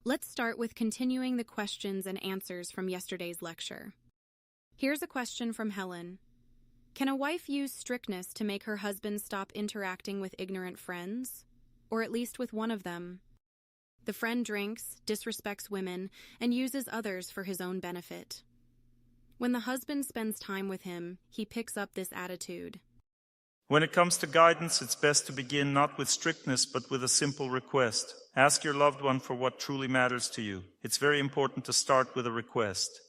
Let's start with continuing the questions and answers from yesterday's lecture. Here's a question from Helen. Can a wife use strictness to make her husband stop interacting with ignorant friends? Or at least with one of them? The friend drinks, disrespects women, and uses others for his own benefit. When the husband spends time with him, he picks up this attitude. When it comes to guidance, it's best to begin not with strictness, but with a simple request. Ask your loved one for what truly matters to you. It's very important to start with a request.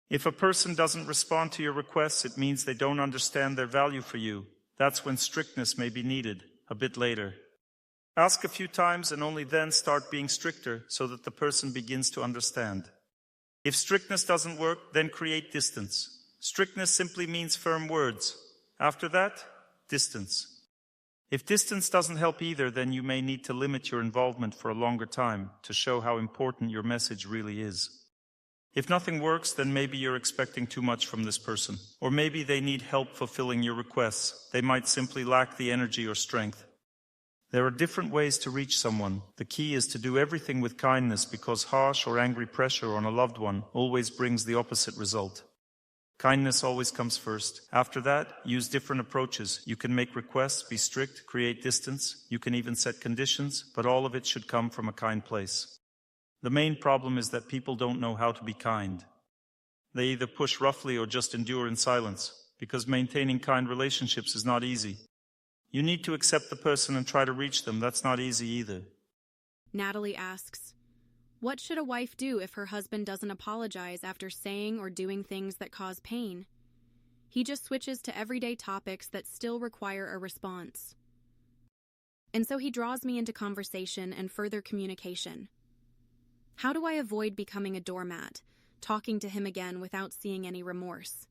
If a person doesn't respond to your requests, it means they don't understand their value for you. That's when strictness may be needed, a bit later. Ask a few times and only then start being stricter so that the person begins to understand. If strictness doesn't work, then create distance. Strictness simply means firm words. After that, distance. If distance doesn't help either, then you may need to limit your involvement for a longer time to show how important your message really is. If nothing works, then maybe you're expecting too much from this person. Or maybe they need help fulfilling your requests. They might simply lack the energy or strength. There are different ways to reach someone. The key is to do everything with kindness, because harsh or angry pressure on a loved one always brings the opposite result. Kindness always comes first. After that, use different approaches. You can make requests, be strict, create distance. You can even set conditions, but all of it should come from a kind place. The main problem is that people don't know how to be kind. They either push roughly or just endure in silence, because maintaining kind relationships is not easy. You need to accept the person and try to reach them. That's not easy either. Natalie asks, what should a wife do if her husband doesn't apologize after saying or doing things that cause pain? He just switches to everyday topics that still require a response. And so he draws me into conversation and further communication. How do I avoid becoming a doormat, talking to him again without seeing any remorse?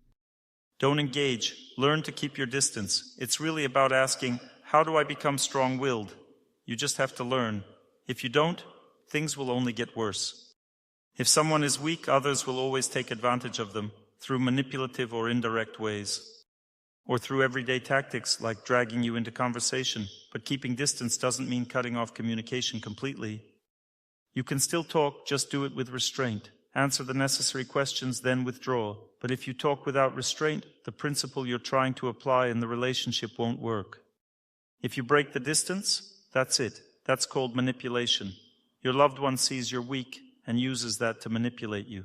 Don't engage. Learn to keep your distance. It's really about asking, how do I become strong-willed? You just have to learn. If you don't, things will only get worse. If someone is weak, others will always take advantage of them through manipulative or indirect ways, or through everyday tactics like dragging you into conversation. But keeping distance doesn't mean cutting off communication completely. You can still talk, just do it with restraint. Answer the necessary questions, then withdraw. But if you talk without restraint, the principle you're trying to apply in the relationship won't work. If you break the distance, that's it. That's called manipulation. Your loved one sees you're weak and uses that to manipulate you.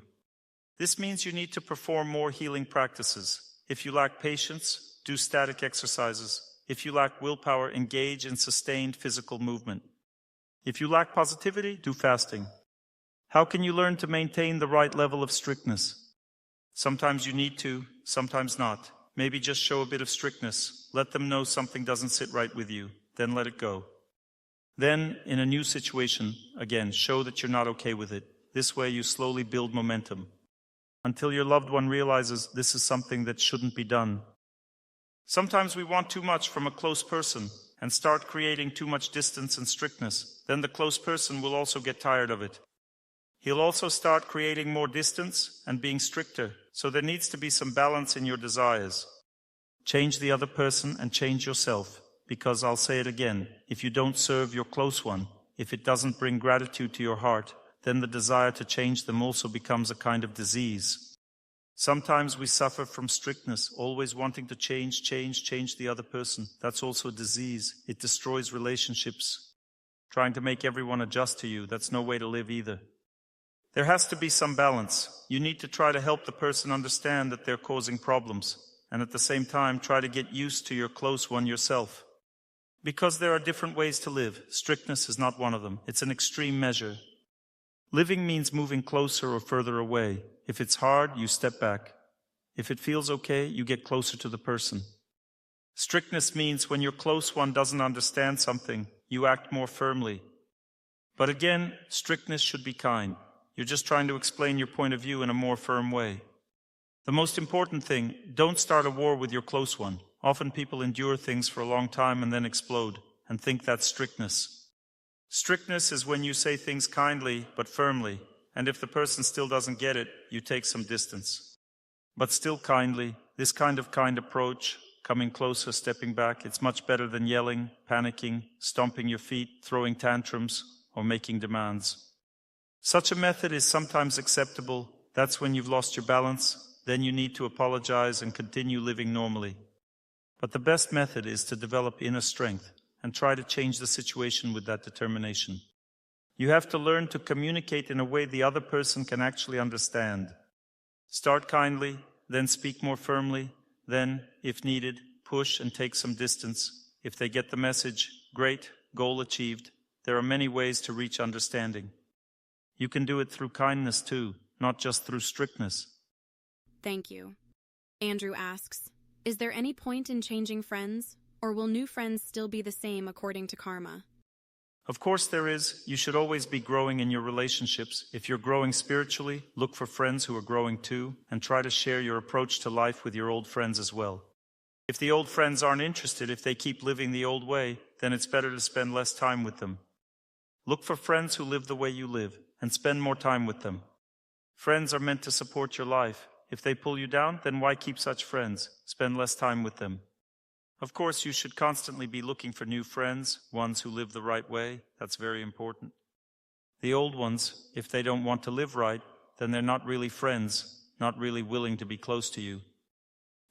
This means you need to perform more healing practices. If you lack patience, do static exercises. If you lack willpower, engage in sustained physical movement. If you lack positivity, do fasting. How can you learn to maintain the right level of strictness? Sometimes you need to, sometimes not. Maybe just show a bit of strictness. Let them know something doesn't sit right with you. Then let it go. Then, in a new situation, again, show that you're not okay with it. This way you slowly build momentum, until your loved one realizes this is something that shouldn't be done. Sometimes we want too much from a close person and start creating too much distance and strictness. Then the close person will also get tired of it. He'll also start creating more distance and being stricter. So there needs to be some balance in your desires. Change the other person and change yourself. Because I'll say it again, if you don't serve your close one, if it doesn't bring gratitude to your heart, then the desire to change them also becomes a kind of disease. Sometimes we suffer from strictness, always wanting to change the other person. That's also a disease. It destroys relationships. Trying to make everyone adjust to you, that's no way to live either. There has to be some balance. You need to try to help the person understand that they're causing problems, and at the same time try to get used to your close one yourself. Because there are different ways to live. Strictness is not one of them. It's an extreme measure. Living means moving closer or further away. If it's hard, you step back. If it feels okay, you get closer to the person. Strictness means when your close one doesn't understand something, you act more firmly. But again, strictness should be kind. You're just trying to explain your point of view in a more firm way. The most important thing, don't start a war with your close one. Often people endure things for a long time and then explode, and think that's strictness. Strictness is when you say things kindly but firmly, and if the person still doesn't get it, you take some distance. But still kindly, this kind approach, coming closer, stepping back, it's much better than yelling, panicking, stomping your feet, throwing tantrums, or making demands. Such a method is sometimes acceptable. That's when you've lost your balance. Then you need to apologize and continue living normally. But the best method is to develop inner strength and try to change the situation with that determination. You have to learn to communicate in a way the other person can actually understand. Start kindly, then speak more firmly, then, if needed, push and take some distance. If they get the message, great, goal achieved. There are many ways to reach understanding. You can do it through kindness too, not just through strictness. Thank you. Andrew asks, is there any point in changing friends, or will new friends still be the same according to karma? Of course there is. You should always be growing in your relationships. If you're growing spiritually, look for friends who are growing too, and try to share your approach to life with your old friends as well. If the old friends aren't interested, if they keep living the old way, then it's better to spend less time with them. Look for friends who live the way you live, and spend more time with them. Friends are meant to support your life. If they pull you down, then why keep such friends? Spend less time with them. Of course, you should constantly be looking for new friends, ones who live the right way. That's very important. The old ones, if they don't want to live right, then they're not really friends, not really willing to be close to you.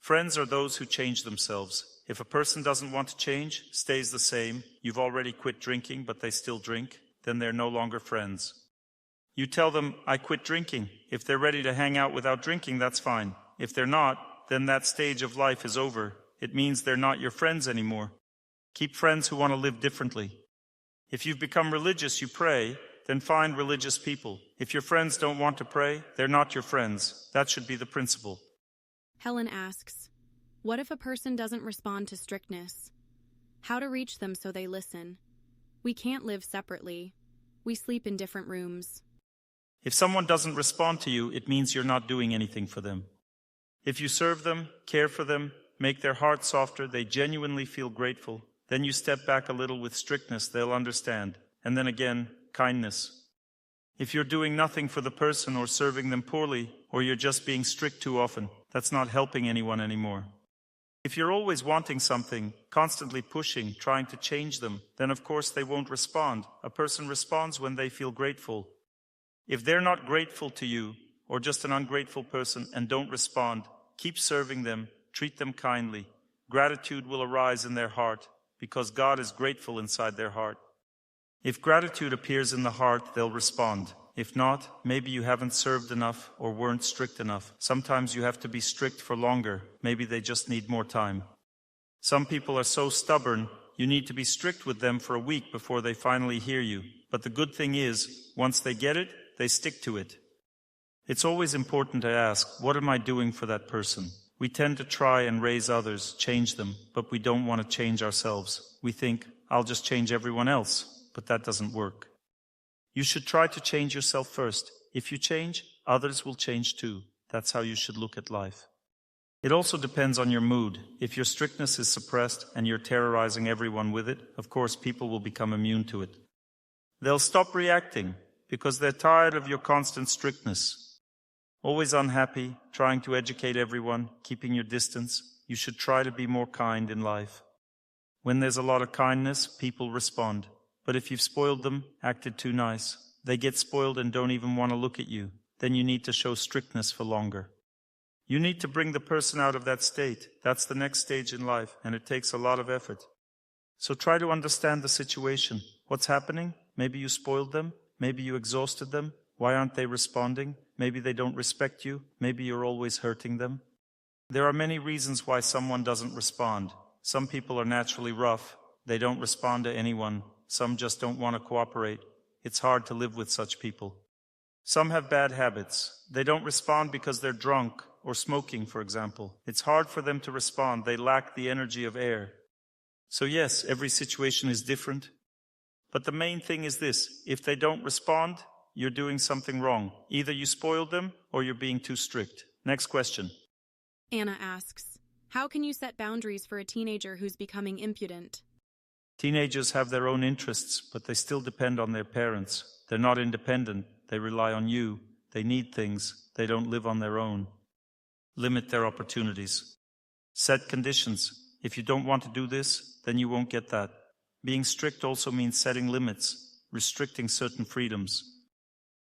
Friends are those who change themselves. If a person doesn't want to change, stays the same, you've already quit drinking, but they still drink, then they're no longer friends. You tell them, I quit drinking. If they're ready to hang out without drinking, that's fine. If they're not, then that stage of life is over. It means they're not your friends anymore. Keep friends who want to live differently. If you've become religious, you pray, then find religious people. If your friends don't want to pray, they're not your friends. That should be the principle. Helen asks, what if a person doesn't respond to strictness? How to reach them so they listen? We can't live separately. We sleep in different rooms. If someone doesn't respond to you, it means you're not doing anything for them. If you serve them, care for them, make their heart softer, they genuinely feel grateful. Then you step back a little with strictness, they'll understand. And then again, kindness. If you're doing nothing for the person or serving them poorly, or you're just being strict too often, that's not helping anyone anymore. If you're always wanting something, constantly pushing, trying to change them, then of course they won't respond. A person responds when they feel grateful. If they're not grateful to you, or just an ungrateful person, and don't respond, keep serving them, treat them kindly. Gratitude will arise in their heart, because God is grateful inside their heart. If gratitude appears in the heart, they'll respond. If not, maybe you haven't served enough or weren't strict enough. Sometimes you have to be strict for longer. Maybe they just need more time. Some people are so stubborn, you need to be strict with them for a week before they finally hear you. But the good thing is, once they get it, they stick to it. It's always important to ask, what am I doing for that person? We tend to try and raise others, change them, but we don't want to change ourselves. We think, I'll just change everyone else, but that doesn't work. You should try to change yourself first. If you change, others will change too. That's how you should look at life. It also depends on your mood. If your strictness is suppressed and you're terrorizing everyone with it, of course people will become immune to it. They'll stop reacting because they're tired of your constant strictness. Always unhappy, trying to educate everyone, keeping your distance. You should try to be more kind in life. When there's a lot of kindness, people respond. But if you've spoiled them, acted too nice, they get spoiled and don't even want to look at you. Then you need to show strictness for longer. You need to bring the person out of that state. That's the next stage in life, and it takes a lot of effort. So try to understand the situation. What's happening? Maybe you spoiled them. Maybe you exhausted them. Why aren't they responding? Maybe they don't respect you. Maybe you're always hurting them. There are many reasons why someone doesn't respond. Some people are naturally rough. They don't respond to anyone. Some just don't want to cooperate. It's hard to live with such people. Some have bad habits. They don't respond because they're drunk or smoking, for example. It's hard for them to respond. They lack the energy of air. So yes, every situation is different. But the main thing is this. If they don't respond, you're doing something wrong. Either you spoiled them or you're being too strict. Next question. Anna asks, how can you set boundaries for a teenager who's becoming impudent? Teenagers have their own interests, but they still depend on their parents. They're not independent. They rely on you. They need things. They don't live on their own. Limit their opportunities. Set conditions. If you don't want to do this, then you won't get that. Being strict also means setting limits, restricting certain freedoms.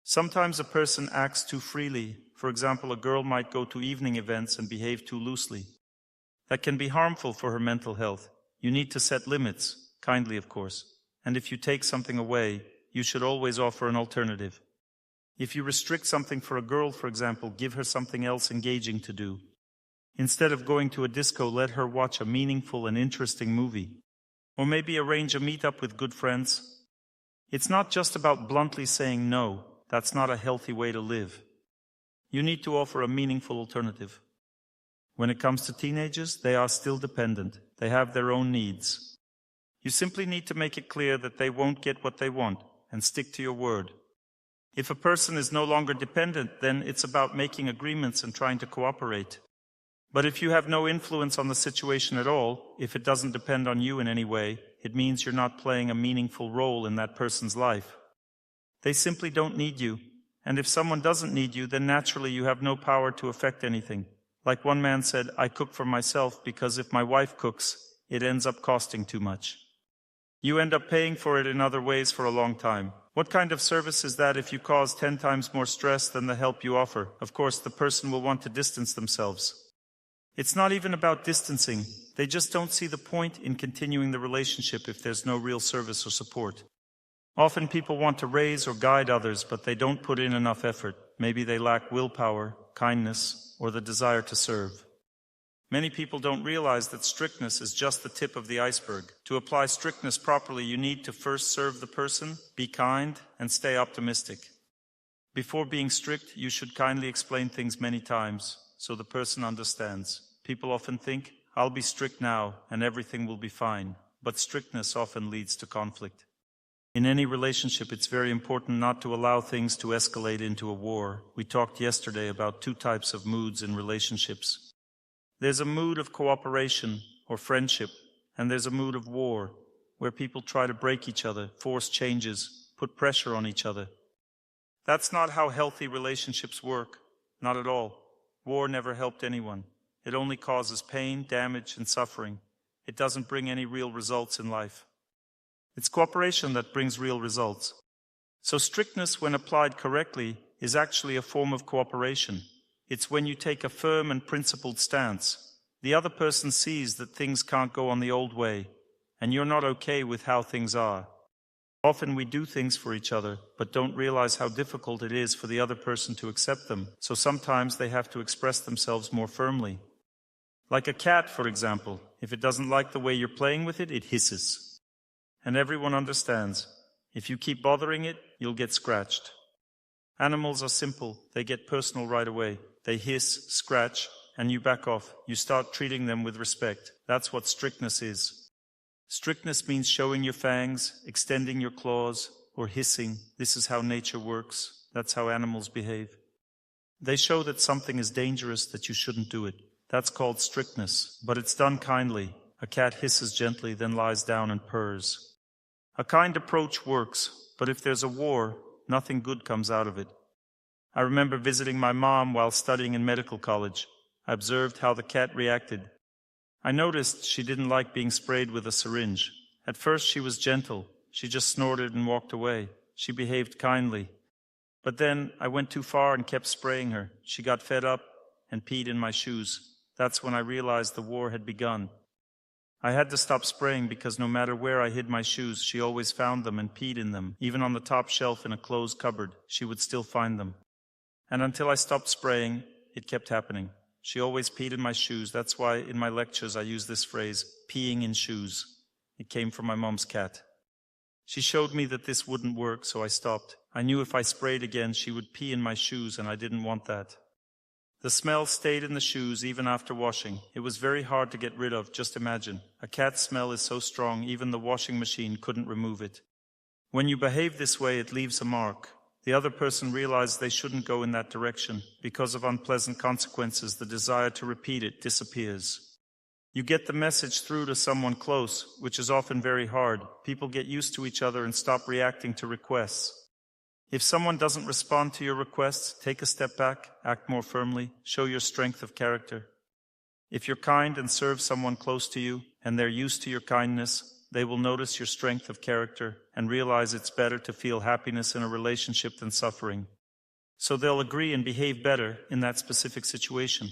Sometimes a person acts too freely. For example, a girl might go to evening events and behave too loosely. That can be harmful for her mental health. You need to set limits, kindly of course. And if you take something away, you should always offer an alternative. If you restrict something for a girl, for example, give her something else engaging to do. Instead of going to a disco, let her watch a meaningful and interesting movie. Or maybe arrange a meetup with good friends. It's not just about bluntly saying no. That's not a healthy way to live. You need to offer a meaningful alternative. When it comes to teenagers, they are still dependent. They have their own needs. You simply need to make it clear that they won't get what they want and stick to your word. If a person is no longer dependent, then it's about making agreements and trying to cooperate. But if you have no influence on the situation at all, if it doesn't depend on you in any way, it means you're not playing a meaningful role in that person's life. They simply don't need you. And if someone doesn't need you, then naturally you have no power to affect anything. Like one man said, I cook for myself because if my wife cooks, it ends up costing too much. You end up paying for it in other ways for a long time. What kind of service is that if you cause 10 times more stress than the help you offer? Of course, the person will want to distance themselves. It's not even about distancing. They just don't see the point in continuing the relationship if there's no real service or support. Often people want to raise or guide others, but they don't put in enough effort. Maybe they lack willpower, kindness, or the desire to serve. Many people don't realize that strictness is just the tip of the iceberg. To apply strictness properly, you need to first serve the person, be kind, and stay optimistic. Before being strict, you should kindly explain things many times, so the person understands. People often think, I'll be strict now, and everything will be fine. But strictness often leads to conflict. In any relationship, it's very important not to allow things to escalate into a war. We talked yesterday about 2 types of moods in relationships. There's a mood of cooperation or friendship, and there's a mood of war, where people try to break each other, force changes, put pressure on each other. That's not how healthy relationships work. Not at all. War never helped anyone. It only causes pain, damage, and suffering. It doesn't bring any real results in life. It's cooperation that brings real results. So strictness, when applied correctly, is actually a form of cooperation. It's when you take a firm and principled stance. The other person sees that things can't go on the old way, and you're not okay with how things are. Often we do things for each other, but don't realize how difficult it is for the other person to accept them, so sometimes they have to express themselves more firmly. Like a cat, for example. If it doesn't like the way you're playing with it, it hisses. And everyone understands. If you keep bothering it, you'll get scratched. Animals are simple. They get personal right away. They hiss, scratch, and you back off. You start treating them with respect. That's what strictness is. Strictness means showing your fangs, extending your claws, or hissing. This is how nature works. That's how animals behave. They show that something is dangerous, that you shouldn't do it. That's called strictness, but it's done kindly. A cat hisses gently, then lies down and purrs. A kind approach works, but if there's a war, nothing good comes out of it. I remember visiting my mom while studying in medical college. I observed how the cat reacted. I noticed she didn't like being sprayed with a syringe. At first she was gentle. She just snorted and walked away. She behaved kindly. But then I went too far and kept spraying her. She got fed up and peed in my shoes. That's when I realized the war had begun. I had to stop spraying because no matter where I hid my shoes, she always found them and peed in them. Even on the top shelf in a closed cupboard, she would still find them. And until I stopped spraying, it kept happening. She always peed in my shoes. That's why in my lectures I use this phrase, peeing in shoes. It came from my mom's cat. She showed me that this wouldn't work, so I stopped. I knew if I sprayed again, she would pee in my shoes, and I didn't want that. The smell stayed in the shoes even after washing. It was very hard to get rid of, just imagine. A cat's smell is so strong, even the washing machine couldn't remove it. When you behave this way, it leaves a mark. The other person realized they shouldn't go in that direction. Because of unpleasant consequences, the desire to repeat it disappears. You get the message through to someone close, which is often very hard. People get used to each other and stop reacting to requests. If someone doesn't respond to your requests, take a step back, act more firmly, show your strength of character. If you're kind and serve someone close to you, and they're used to your kindness, they will notice your strength of character and realize it's better to feel happiness in a relationship than suffering. So they'll agree and behave better in that specific situation.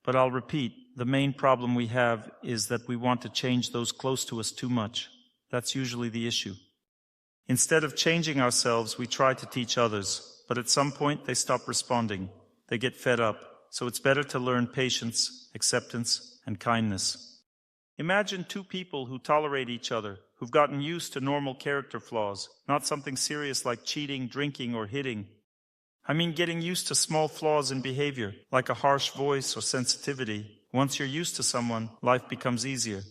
But I'll repeat, the main problem we have is that we want to change those close to us too much. That's usually the issue. Instead of changing ourselves, we try to teach others, but at some point they stop responding. They get fed up, so it's better to learn patience, acceptance, and kindness. Imagine two people who tolerate each other, who've gotten used to normal character flaws, not something serious like cheating, drinking, or hitting. I mean getting used to small flaws in behavior, like a harsh voice or sensitivity. Once you're used to someone, life becomes easier.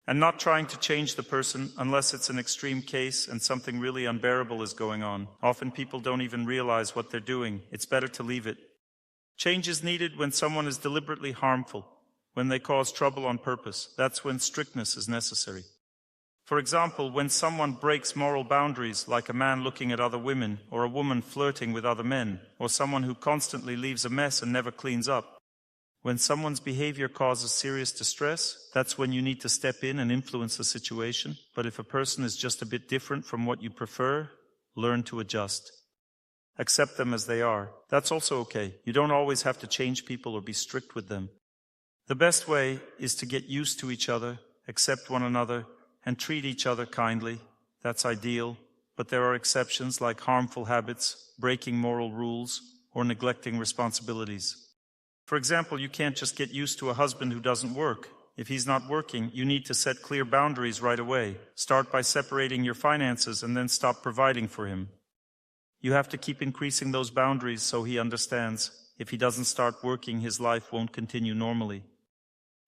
And not trying to change the person unless it's an extreme case and something really unbearable is going on. Often people don't even realize what they're doing. It's better to leave it. Change is needed when someone is deliberately harmful, when they cause trouble on purpose. That's when strictness is necessary. For example, when someone breaks moral boundaries, like a man looking at other women, or a woman flirting with other men, or someone who constantly leaves a mess and never cleans up. When someone's behavior causes serious distress, that's when you need to step in and influence the situation. But if a person is just a bit different from what you prefer, learn to adjust. Accept them as they are. That's also okay. You don't always have to change people or be strict with them. The best way is to get used to each other, accept one another, and treat each other kindly. That's ideal. But there are exceptions like harmful habits, breaking moral rules, or neglecting responsibilities. For example, you can't just get used to a husband who doesn't work. If he's not working, you need to set clear boundaries right away. Start by separating your finances and then stop providing for him. You have to keep increasing those boundaries so he understands. If he doesn't start working, his life won't continue normally.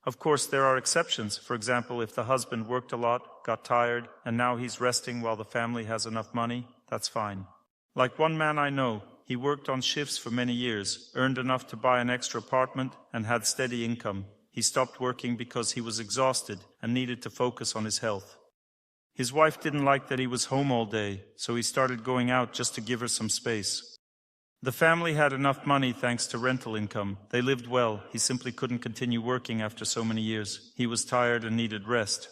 Of course, there are exceptions. For example, if the husband worked a lot, got tired, and now he's resting while the family has enough money, that's fine. Like one man I know, he worked on shifts for many years, earned enough to buy an extra apartment, and had steady income. He stopped working because he was exhausted and needed to focus on his health. His wife didn't like that he was home all day, so he started going out just to give her some space. The family had enough money thanks to rental income. They lived well. He simply couldn't continue working after so many years. He was tired and needed rest.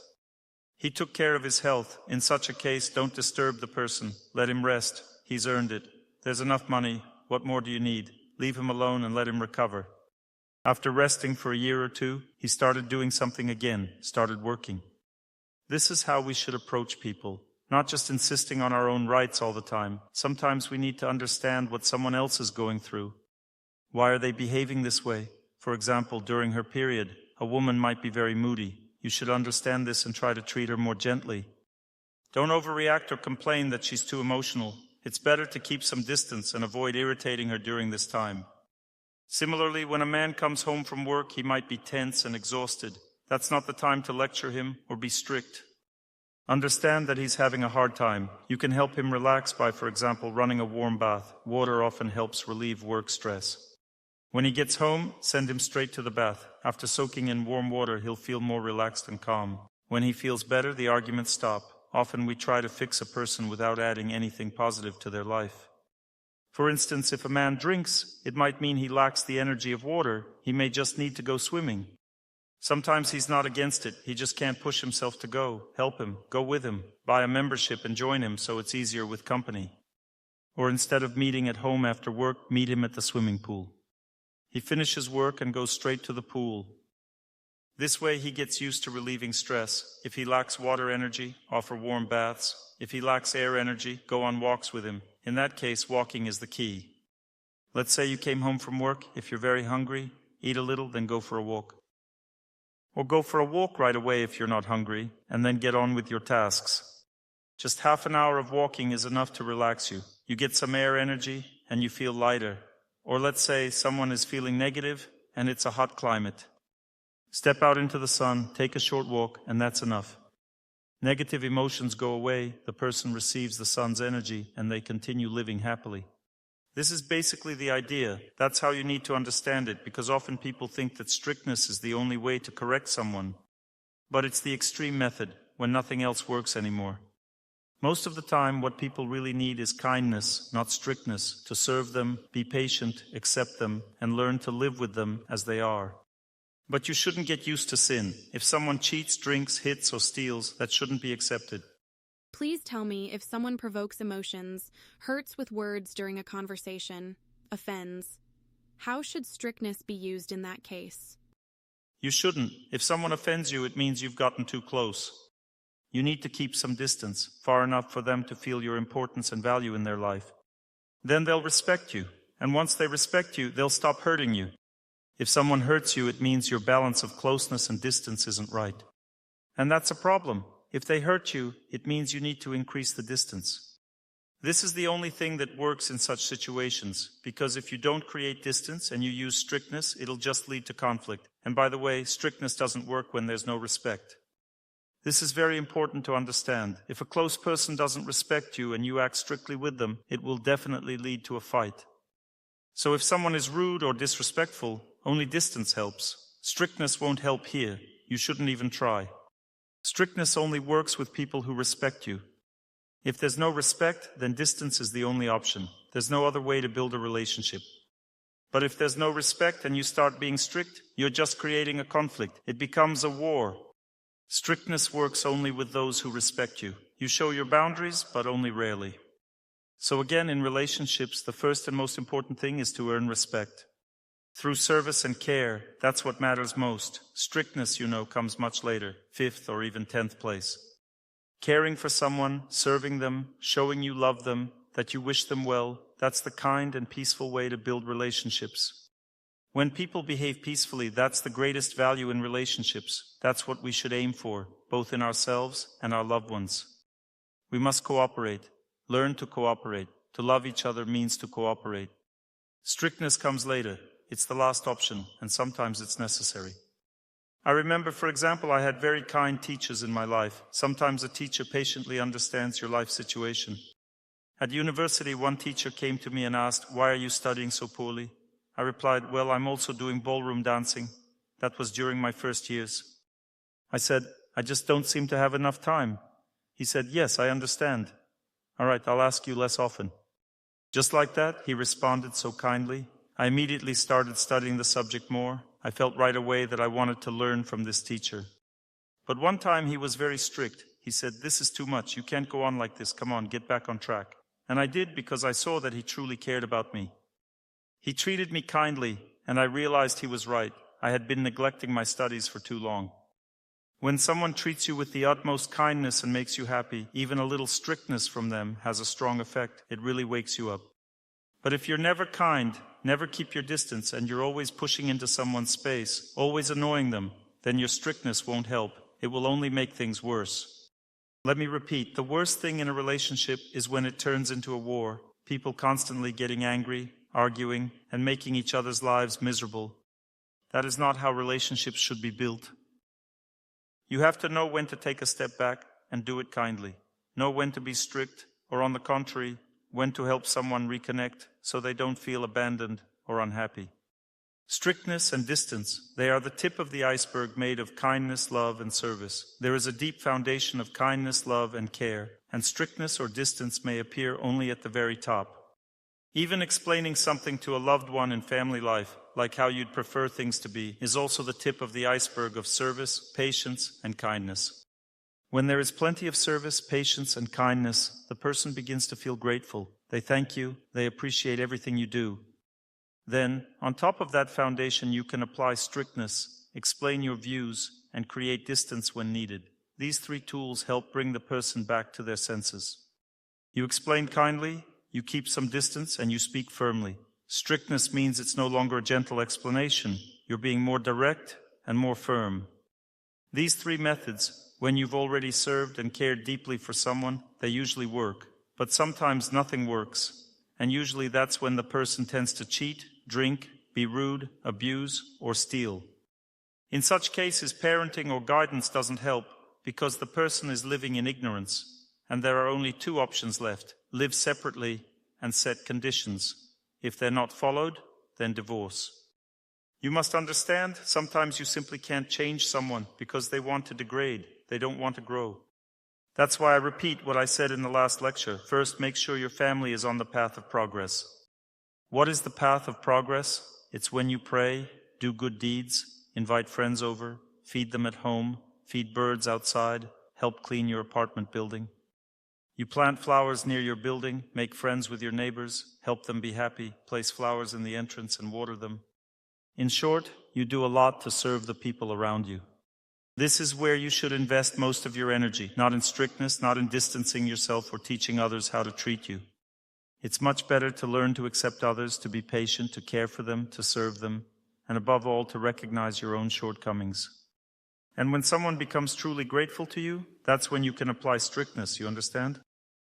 He took care of his health. In such a case, don't disturb the person. Let him rest. He's earned it. There's enough money. What more do you need? Leave him alone and let him recover. After resting for a year or two, he started doing something again, started working. This is how we should approach people, not just insisting on our own rights all the time. Sometimes we need to understand what someone else is going through. Why are they behaving this way? For example, during her period, a woman might be very moody. You should understand this and try to treat her more gently. Don't overreact or complain that she's too emotional. It's better to keep some distance and avoid irritating her during this time. Similarly, when a man comes home from work, he might be tense and exhausted. That's not the time to lecture him or be strict. Understand that he's having a hard time. You can help him relax by, for example, running a warm bath. Water often helps relieve work stress. When he gets home, send him straight to the bath. After soaking in warm water, he'll feel more relaxed and calm. When he feels better, the arguments stop. Often we try to fix a person without adding anything positive to their life. For instance, if a man drinks, it might mean he lacks the energy of water. He may just need to go swimming. Sometimes he's not against it. He just can't push himself to go. Help him. Go with him. Buy a membership and join him so it's easier with company. Or instead of meeting at home after work, meet him at the swimming pool. He finishes work and goes straight to the pool. This way he gets used to relieving stress. If he lacks water energy, offer warm baths. If he lacks air energy, go on walks with him. In that case, walking is the key. Let's say you came home from work. If you're very hungry, eat a little, then go for a walk. Or go for a walk right away if you're not hungry, and then get on with your tasks. Just half an hour of walking is enough to relax you. You get some air energy, and you feel lighter. Or let's say someone is feeling negative, and it's a hot climate. Step out into the sun, take a short walk, and that's enough. Negative emotions go away, the person receives the sun's energy, and they continue living happily. This is basically the idea. That's how you need to understand it, because often people think that strictness is the only way to correct someone. But it's the extreme method, when nothing else works anymore. Most of the time, what people really need is kindness, not strictness, to serve them, be patient, accept them, and learn to live with them as they are. But you shouldn't get used to sin. If someone cheats, drinks, hits, or steals, that shouldn't be accepted. Please tell me if someone provokes emotions, hurts with words during a conversation, offends. How should strictness be used in that case? You shouldn't. If someone offends you, it means you've gotten too close. You need to keep some distance, far enough for them to feel your importance and value in their life. Then they'll respect you, and once they respect you, they'll stop hurting you. If someone hurts you, it means your balance of closeness and distance isn't right. And that's a problem. If they hurt you, it means you need to increase the distance. This is the only thing that works in such situations, because if you don't create distance and you use strictness, it'll just lead to conflict. And by the way, strictness doesn't work when there's no respect. This is very important to understand. If a close person doesn't respect you and you act strictly with them, it will definitely lead to a fight. So if someone is rude or disrespectful, only distance helps. Strictness won't help here. You shouldn't even try. Strictness only works with people who respect you. If there's no respect, then distance is the only option. There's no other way to build a relationship. But if there's no respect and you start being strict, you're just creating a conflict. It becomes a war. Strictness works only with those who respect you. You show your boundaries, but only rarely. So again, in relationships, the first and most important thing is to earn respect. Through service and care, that's what matters most. Strictness, comes much later, 5th or even 10th place. Caring for someone, serving them, showing you love them, that you wish them well, that's the kind and peaceful way to build relationships. When people behave peacefully, that's the greatest value in relationships. That's what we should aim for, both in ourselves and our loved ones. We must cooperate. Learn to cooperate. To love each other means to cooperate. Strictness comes later. It's the last option, and sometimes it's necessary. I remember, for example, I had very kind teachers in my life. Sometimes a teacher patiently understands your life situation. At university, one teacher came to me and asked, "Why are you studying so poorly?" I replied, "Well, I'm also doing ballroom dancing." That was during my first years. I said, "I just don't seem to have enough time." He said, "Yes, I understand. All right, I'll ask you less often." Just like that, he responded so kindly. I immediately started studying the subject more. I felt right away that I wanted to learn from this teacher. But one time he was very strict. He said, "This is too much. You can't go on like this. Come on, get back on track." And I did, because I saw that he truly cared about me. He treated me kindly, and I realized he was right. I had been neglecting my studies for too long. When someone treats you with the utmost kindness and makes you happy, even a little strictness from them has a strong effect. It really wakes you up. But if you're never kind, never keep your distance, and you're always pushing into someone's space, always annoying them, then your strictness won't help. It will only make things worse. Let me repeat, the worst thing in a relationship is when it turns into a war. People constantly getting angry, arguing, and making each other's lives miserable. That is not how relationships should be built. You have to know when to take a step back and do it kindly. Know when to be strict, or on the contrary, when to help someone reconnect so they don't feel abandoned or unhappy. Strictness and distance, they are the tip of the iceberg made of kindness, love, and service. There is a deep foundation of kindness, love, and care, and strictness or distance may appear only at the very top. Even explaining something to a loved one in family life, like how you'd prefer things to be, is also the tip of the iceberg of service, patience, and kindness. When there is plenty of service, patience, and kindness, the person begins to feel grateful. They thank you, they appreciate everything you do. Then, on top of that foundation, you can apply strictness, explain your views, and create distance when needed. These 3 tools help bring the person back to their senses. You explain kindly, you keep some distance, and you speak firmly. Strictness means it's no longer a gentle explanation. You're being more direct and more firm. These 3 methods, when you've already served and cared deeply for someone, they usually work. But sometimes nothing works, and usually that's when the person tends to cheat, drink, be rude, abuse, or steal. In such cases, parenting or guidance doesn't help, because the person is living in ignorance, and there are only 2 options left: live separately and set conditions. If they're not followed, then divorce. You must understand, sometimes you simply can't change someone because they want to degrade. They don't want to grow. That's why I repeat what I said in the last lecture. First, make sure your family is on the path of progress. What is the path of progress? It's when you pray, do good deeds, invite friends over, feed them at home, feed birds outside, help clean your apartment building. You plant flowers near your building, make friends with your neighbors, help them be happy, place flowers in the entrance and water them. In short, you do a lot to serve the people around you. This is where you should invest most of your energy, not in strictness, not in distancing yourself or teaching others how to treat you. It's much better to learn to accept others, to be patient, to care for them, to serve them, and above all, to recognize your own shortcomings. And when someone becomes truly grateful to you, that's when you can apply strictness, you understand?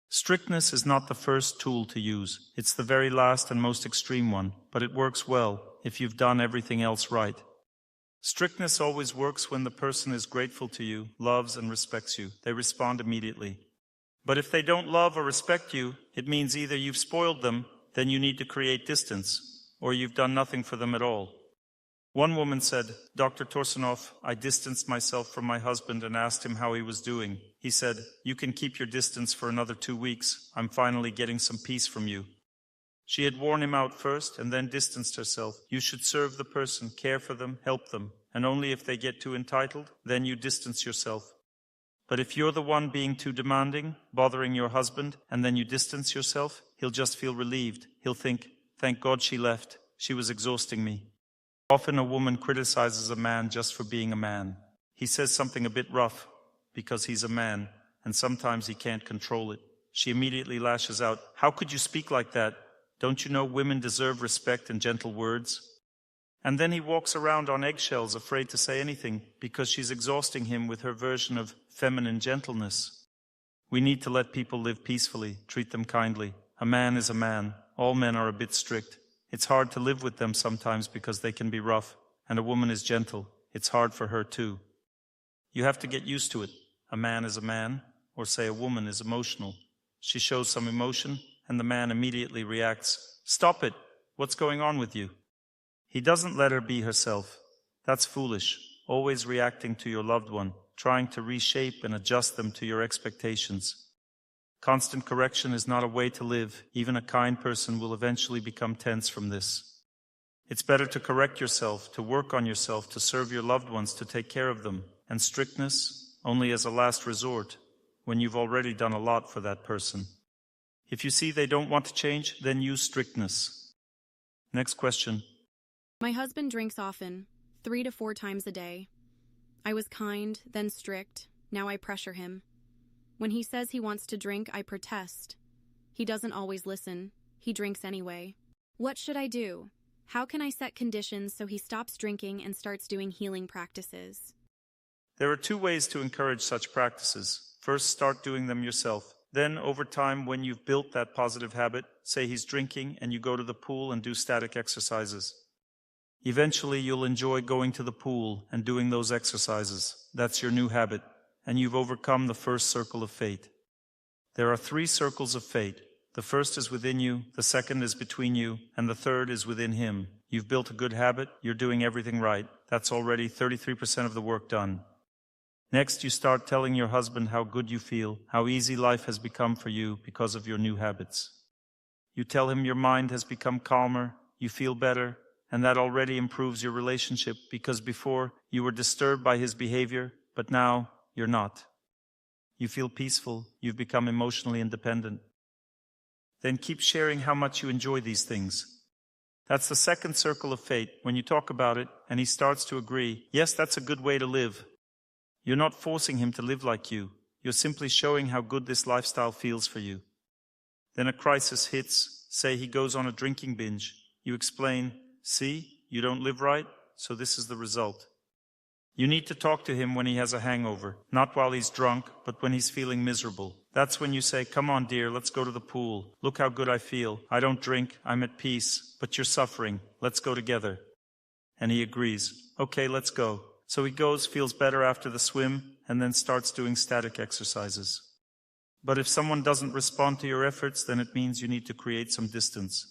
Strictness is not the first tool to use. It's the very last and most extreme one, but it works well if you've done everything else right. Strictness always works when the person is grateful to you, loves and respects you. They respond immediately. But if they don't love or respect you, it means either you've spoiled them, then you need to create distance, or you've done nothing for them at all. One woman said, "Dr. Torsunov, I distanced myself from my husband and asked him how he was doing. He said, 'You can keep your distance for another 2 weeks. I'm finally getting some peace from you.' She had worn him out first and then distanced herself. You should serve the person, care for them, help them, and only if they get too entitled, then you distance yourself. But if you're the one being too demanding, bothering your husband, and then you distance yourself, he'll just feel relieved. He'll think, 'Thank God she left. She was exhausting me.' Often a woman criticizes a man just for being a man. He says something a bit rough because he's a man, and sometimes he can't control it. She immediately lashes out, 'How could you speak like that? Don't you know women deserve respect and gentle words?' And then he walks around on eggshells, afraid to say anything, because she's exhausting him with her version of feminine gentleness. We need to let people live peacefully, treat them kindly. A man is a man. All men are a bit strict. It's hard to live with them sometimes because they can be rough, and a woman is gentle. It's hard for her too. You have to get used to it. A man is a man, or say a woman is emotional. She shows some emotion, and the man immediately reacts, 'Stop it! What's going on with you?' He doesn't let her be herself. That's foolish, always reacting to your loved one, trying to reshape and adjust them to your expectations. Constant correction is not a way to live. Even a kind person will eventually become tense from this. It's better to correct yourself, to work on yourself, to serve your loved ones, to take care of them, and strictness only as a last resort, when you've already done a lot for that person. If you see they don't want to change, then use strictness. Next question. My husband drinks often, 3 to 4 times a day. I was kind, then strict. Now I pressure him. When he says he wants to drink, I protest. He doesn't always listen. He drinks anyway. What should I do? How can I set conditions so he stops drinking and starts doing healing practices? There are 2 ways to encourage such practices. First, start doing them yourself. Then, over time, when you've built that positive habit, say he's drinking and you go to the pool and do static exercises. Eventually, you'll enjoy going to the pool and doing those exercises. That's your new habit, and you've overcome the first circle of fate. There are 3 circles of fate. The first is within you, the second is between you, and the third is within him. You've built a good habit, you're doing everything right. That's already 33% of the work done. Next, you start telling your husband how good you feel, how easy life has become for you because of your new habits. You tell him your mind has become calmer, you feel better, and that already improves your relationship because before you were disturbed by his behavior, but now you're not. You feel peaceful, you've become emotionally independent. Then keep sharing how much you enjoy these things. That's the second circle of fate. When you talk about it and he starts to agree, yes, that's a good way to live. You're not forcing him to live like you. You're simply showing how good this lifestyle feels for you. Then a crisis hits. Say he goes on a drinking binge. You explain, "See, you don't live right, so this is the result." You need to talk to him when he has a hangover, not while he's drunk, but when he's feeling miserable. That's when you say, "Come on, dear, let's go to the pool. Look how good I feel. I don't drink, I'm at peace, but you're suffering. Let's go together." And he agrees. "Okay, let's go." So he goes, feels better after the swim, and then starts doing static exercises. But if someone doesn't respond to your efforts, then it means you need to create some distance.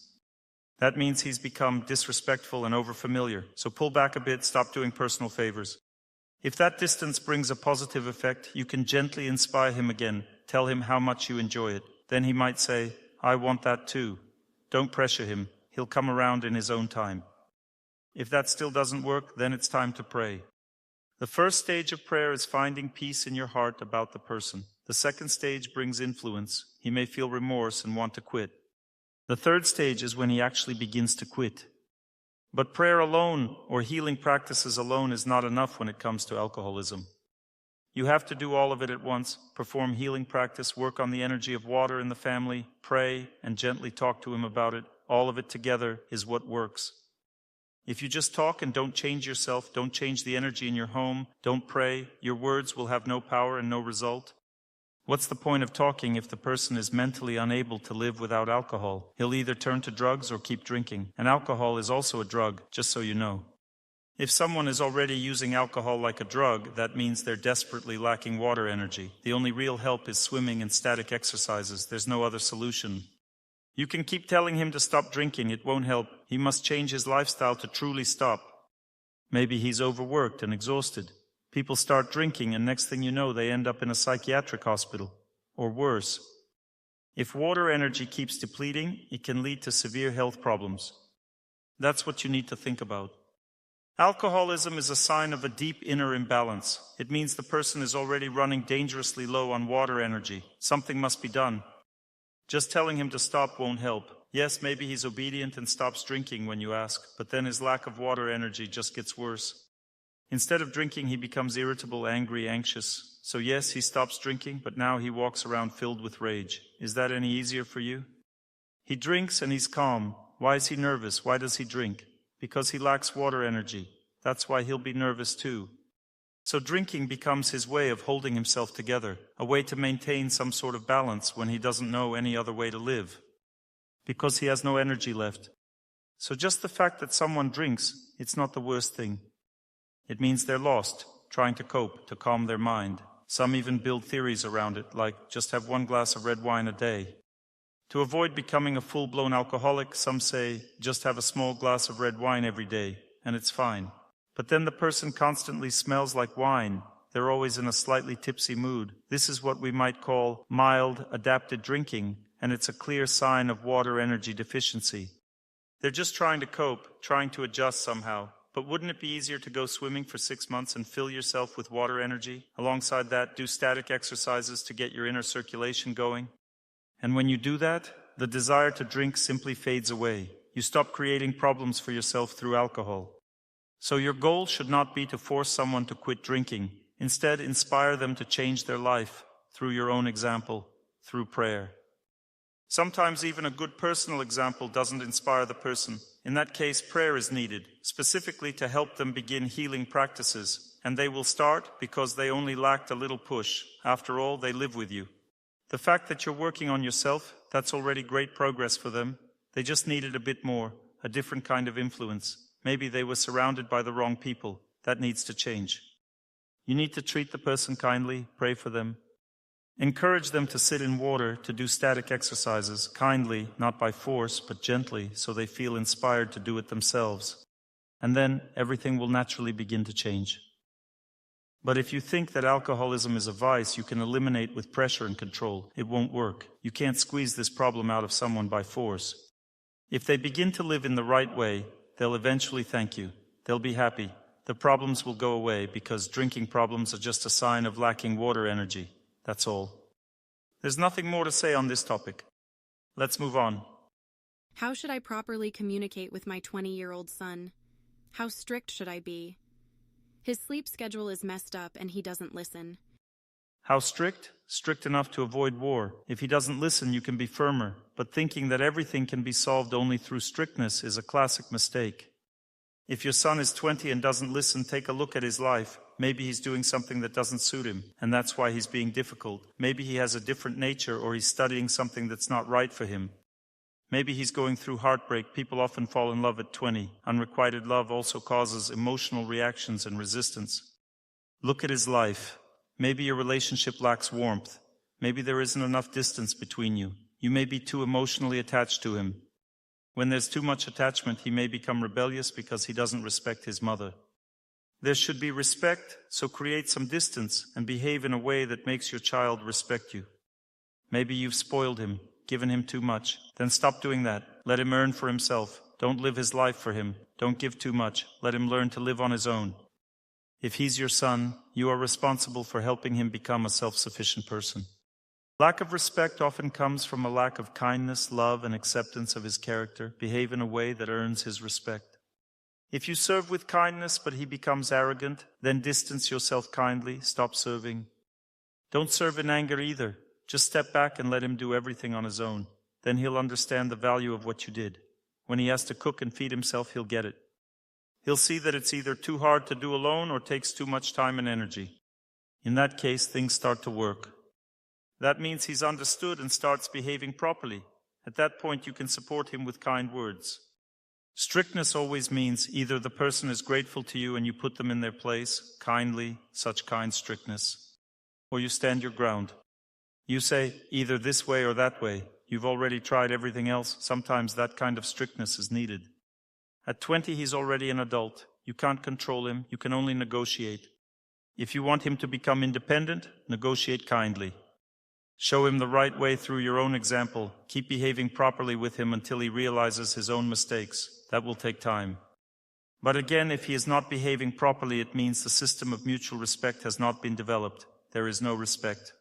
That means he's become disrespectful and overfamiliar. So pull back a bit, stop doing personal favors. If that distance brings a positive effect, you can gently inspire him again. Tell him how much you enjoy it. Then he might say, "I want that too." Don't pressure him. He'll come around in his own time. If that still doesn't work, then it's time to pray. The first stage of prayer is finding peace in your heart about the person. The second stage brings influence. He may feel remorse and want to quit. The third stage is when he actually begins to quit. But prayer alone or healing practices alone is not enough when it comes to alcoholism. You have to do all of it at once, perform healing practice, work on the energy of water in the family, pray, and gently talk to him about it. All of it together is what works. If you just talk and don't change yourself, don't change the energy in your home, don't pray, your words will have no power and no result. What's the point of talking if the person is mentally unable to live without alcohol? He'll either turn to drugs or keep drinking. And alcohol is also a drug, just so you know. If someone is already using alcohol like a drug, that means they're desperately lacking water energy. The only real help is swimming and static exercises. There's no other solution. You can keep telling him to stop drinking, it won't help. He must change his lifestyle to truly stop. Maybe he's overworked and exhausted. People start drinking and next thing you know they end up in a psychiatric hospital, or worse. If water energy keeps depleting, it can lead to severe health problems. That's what you need to think about. Alcoholism is a sign of a deep inner imbalance. It means the person is already running dangerously low on water energy. Something must be done. Just telling him to stop won't help. Yes, maybe he's obedient and stops drinking when you ask, but then his lack of water energy just gets worse. Instead of drinking, he becomes irritable, angry, anxious. So yes, he stops drinking, but now he walks around filled with rage. Is that any easier for you? He drinks and he's calm. Why is he nervous? Why does he drink? Because he lacks water energy. That's why he'll be nervous too. So drinking becomes his way of holding himself together, a way to maintain some sort of balance when he doesn't know any other way to live, because he has no energy left. So just the fact that someone drinks, it's not the worst thing. It means they're lost, trying to cope, to calm their mind. Some even build theories around it, like just have 1 glass of red wine a day. To avoid becoming a full-blown alcoholic, some say just have a small glass of red wine every day, and it's fine. But then the person constantly smells like wine. They're always in a slightly tipsy mood. This is what we might call mild, adapted drinking, and it's a clear sign of water energy deficiency. They're just trying to cope, trying to adjust somehow. But wouldn't it be easier to go swimming for 6 months and fill yourself with water energy? Alongside that, do static exercises to get your inner circulation going. And when you do that, the desire to drink simply fades away. You stop creating problems for yourself through alcohol. So your goal should not be to force someone to quit drinking. Instead, inspire them to change their life through your own example, through prayer. Sometimes even a good personal example doesn't inspire the person. In that case, prayer is needed, specifically to help them begin healing practices. And they will start because they only lacked a little push. After all, they live with you. The fact that you're working on yourself, that's already great progress for them. They just needed a bit more, a different kind of influence. Maybe they were surrounded by the wrong people. That needs to change. You need to treat the person kindly, pray for them. Encourage them to sit in water, to do static exercises, kindly, not by force, but gently, so they feel inspired to do it themselves. And then everything will naturally begin to change. But if you think that alcoholism is a vice you can eliminate with pressure and control, it won't work. You can't squeeze this problem out of someone by force. If they begin to live in the right way, they'll eventually thank you. They'll be happy. The problems will go away because drinking problems are just a sign of lacking water energy. That's all. There's nothing more to say on this topic. Let's move on. How should I properly communicate with my 20-year-old son? How strict should I be? His sleep schedule is messed up and he doesn't listen. How strict? Strict enough to avoid war. If he doesn't listen, you can be firmer. But thinking that everything can be solved only through strictness is a classic mistake. If your son is 20 and doesn't listen, take a look at his life. Maybe he's doing something that doesn't suit him, and that's why he's being difficult. Maybe he has a different nature, or he's studying something that's not right for him. Maybe he's going through heartbreak. People often fall in love at 20. Unrequited love also causes emotional reactions and resistance. Look at his life. Maybe your relationship lacks warmth. Maybe there isn't enough distance between you. You may be too emotionally attached to him. When there's too much attachment, he may become rebellious because he doesn't respect his mother. There should be respect, so create some distance and behave in a way that makes your child respect you. Maybe you've spoiled him, given him too much. Then stop doing that. Let him earn for himself. Don't live his life for him. Don't give too much. Let him learn to live on his own. If he's your son, you are responsible for helping him become a self-sufficient person. Lack of respect often comes from a lack of kindness, love, and acceptance of his character. Behave in a way that earns his respect. If you serve with kindness but he becomes arrogant, then distance yourself kindly, stop serving. Don't serve in anger either. Just step back and let him do everything on his own. Then he'll understand the value of what you did. When he has to cook and feed himself, he'll get it. He'll see that it's either too hard to do alone or takes too much time and energy. In that case, things start to work. That means he's understood and starts behaving properly. At that point, you can support him with kind words. Strictness always means either the person is grateful to you and you put them in their place, kindly, such kind strictness, or you stand your ground. You say either this way or that way. You've already tried everything else. Sometimes that kind of strictness is needed. At 20, he's already an adult. You can't control him. You can only negotiate. If you want him to become independent, negotiate kindly. Show him the right way through your own example. Keep behaving properly with him until he realizes his own mistakes. That will take time. But again, if he is not behaving properly, it means the system of mutual respect has not been developed. There is no respect.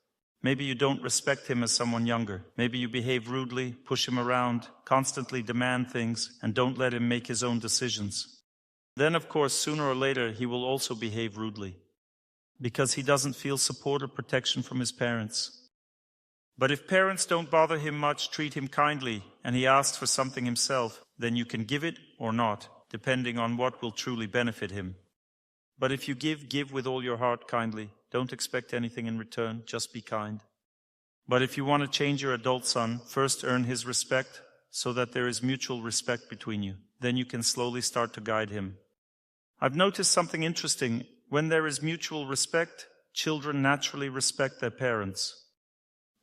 Maybe you don't respect him as someone younger. Maybe you behave rudely, push him around, constantly demand things, and don't let him make his own decisions. Then, of course, sooner or later, he will also behave rudely, because he doesn't feel support or protection from his parents. But if parents don't bother him much, treat him kindly, and he asks for something himself, then you can give it or not, depending on what will truly benefit him. But if you give with all your heart kindly. Don't expect anything in return, just be kind. But if you want to change your adult son, first earn his respect so that there is mutual respect between you. Then you can slowly start to guide him. I've noticed something interesting. When there is mutual respect, children naturally respect their parents.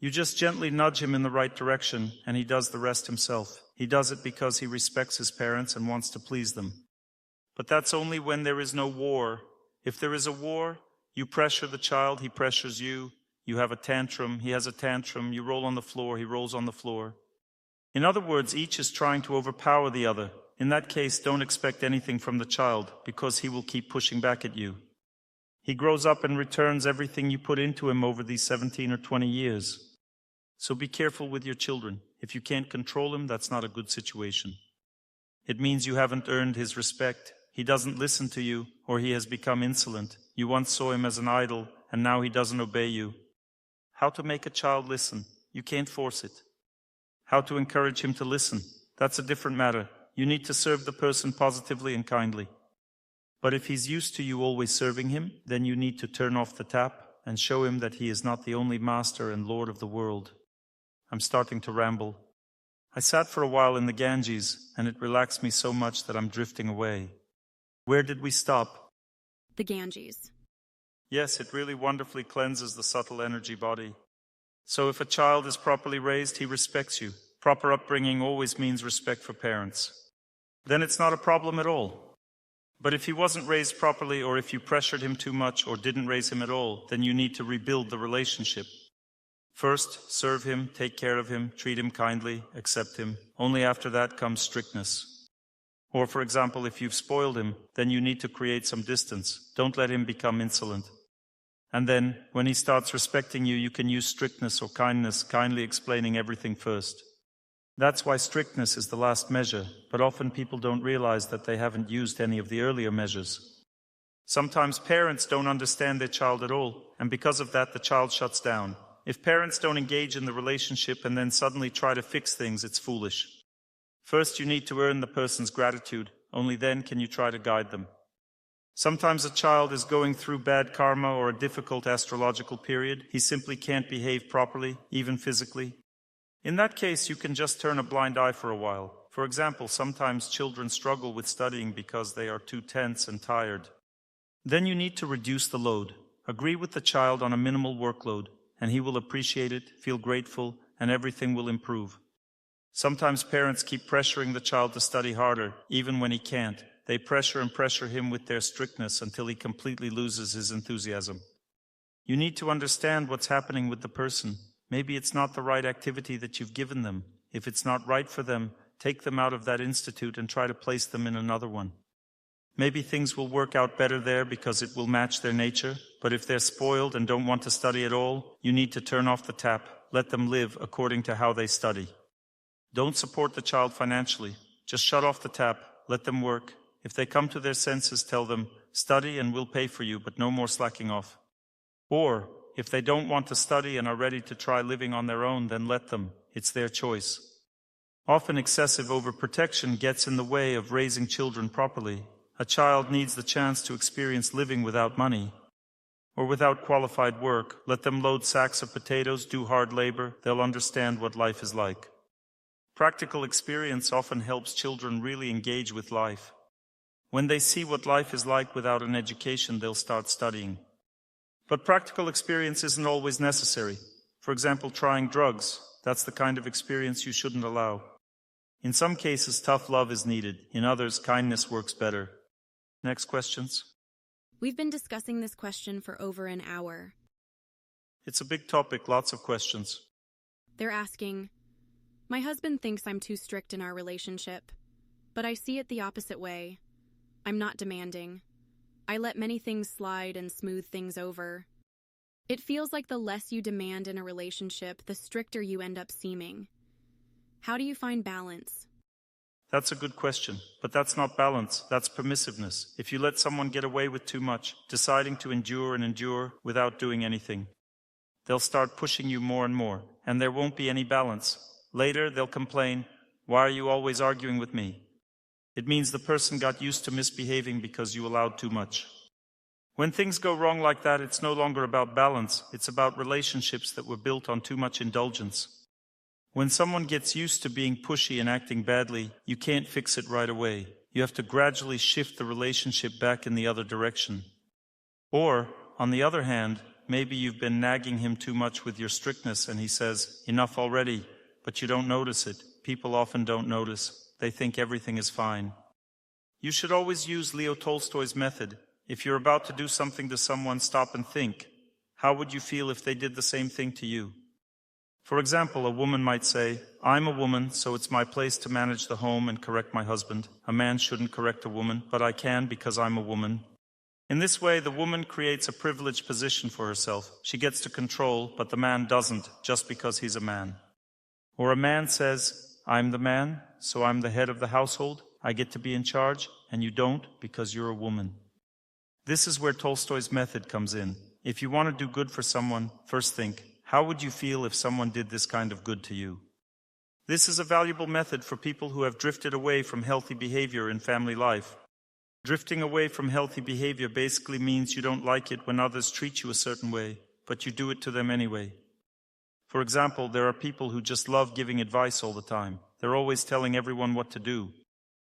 You just gently nudge him in the right direction, and he does the rest himself. He does it because he respects his parents and wants to please them. But that's only when there is no war. If there is a war, you pressure the child, he pressures you. You have a tantrum, he has a tantrum. You roll on the floor, he rolls on the floor. In other words, each is trying to overpower the other. In that case, don't expect anything from the child, because he will keep pushing back at you. He grows up and returns everything you put into him over these 17 or 20 years. So be careful with your children. If you can't control him, that's not a good situation. It means you haven't earned his respect. He doesn't listen to you, or he has become insolent. You once saw him as an idol, and now he doesn't obey you. How to make a child listen? You can't force it. How to encourage him to listen? That's a different matter. You need to serve the person positively and kindly. But if he's used to you always serving him, then you need to turn off the tap and show him that he is not the only master and lord of the world. I'm starting to ramble. I sat for a while in the Ganges, and it relaxed me so much that I'm drifting away. Where did we stop? The Ganges. Yes, it really wonderfully cleanses the subtle energy body. So if a child is properly raised, he respects you. Proper upbringing always means respect for parents. Then it's not a problem at all. But if he wasn't raised properly, or if you pressured him too much or didn't raise him at all, then you need to rebuild the relationship. First, serve him, take care of him, treat him kindly, accept him. Only after that comes strictness. Or, for example, if you've spoiled him, then you need to create some distance. Don't let him become insolent. And then, when he starts respecting you, you can use strictness or kindness, kindly explaining everything first. That's why strictness is the last measure, but often people don't realize that they haven't used any of the earlier measures. Sometimes parents don't understand their child at all, and because of that, the child shuts down. If parents don't engage in the relationship and then suddenly try to fix things, it's foolish. First, you need to earn the person's gratitude. Only then can you try to guide them. Sometimes a child is going through bad karma or a difficult astrological period. He simply can't behave properly, even physically. In that case, you can just turn a blind eye for a while. For example, sometimes children struggle with studying because they are too tense and tired. Then you need to reduce the load. Agree with the child on a minimal workload, and he will appreciate it, feel grateful, and everything will improve. Sometimes parents keep pressuring the child to study harder, even when he can't. They pressure him with their strictness until he completely loses his enthusiasm. You need to understand what's happening with the person. Maybe it's not the right activity that you've given them. If it's not right for them, take them out of that institute and try to place them in another one. Maybe things will work out better there because it will match their nature, but if they're spoiled and don't want to study at all, you need to turn off the tap. let them live according to how they study. Don't support the child financially. Just shut off the tap, let them work. If they come to their senses, tell them, study and we'll pay for you, but no more slacking off. Or, if they don't want to study and are ready to try living on their own, then let them. It's their choice. Often excessive overprotection gets in the way of raising children properly. A child needs the chance to experience living without money or without qualified work. Let them load sacks of potatoes, do hard labor. They'll understand what life is like. Practical experience often helps children really engage with life. When they see what life is like without an education, they'll start studying. But practical experience isn't always necessary. For example, trying drugs. That's the kind of experience you shouldn't allow. In some cases, tough love is needed. In others, kindness works better. Next questions? We've been discussing this question for over an hour. It's a big topic, lots of questions. They're asking, my husband thinks I'm too strict in our relationship, but I see it the opposite way. I'm not demanding. I let many things slide and smooth things over. It feels like the less you demand in a relationship, the stricter you end up seeming. How do you find balance? That's a good question, but that's not balance, that's permissiveness. If you let someone get away with too much, deciding to endure and endure without doing anything, they'll start pushing you more and more, and there won't be any balance. Later, they'll complain, why are you always arguing with me? It means the person got used to misbehaving because you allowed too much. When things go wrong like that, it's no longer about balance, it's about relationships that were built on too much indulgence. When someone gets used to being pushy and acting badly, you can't fix it right away. You have to gradually shift the relationship back in the other direction. Or, on the other hand, maybe you've been nagging him too much with your strictness and he says, enough already, but you don't notice it. People often don't notice. They think everything is fine. You should always use Leo Tolstoy's method. If you're about to do something to someone, stop and think. How would you feel if they did the same thing to you? For example, a woman might say, I'm a woman, so it's my place to manage the home and correct my husband. A man shouldn't correct a woman, but I can because I'm a woman. In this way, the woman creates a privileged position for herself. She gets to control, but the man doesn't, just because he's a man. Or a man says, I'm the man, so I'm the head of the household. I get to be in charge, and you don't because you're a woman. This is where Tolstoy's method comes in. If you want to do good for someone, first think, how would you feel if someone did this kind of good to you? This is a valuable method for people who have drifted away from healthy behavior in family life. Drifting away from healthy behavior basically means you don't like it when others treat you a certain way, but you do it to them anyway. For example, there are people who just love giving advice all the time. They're always telling everyone what to do.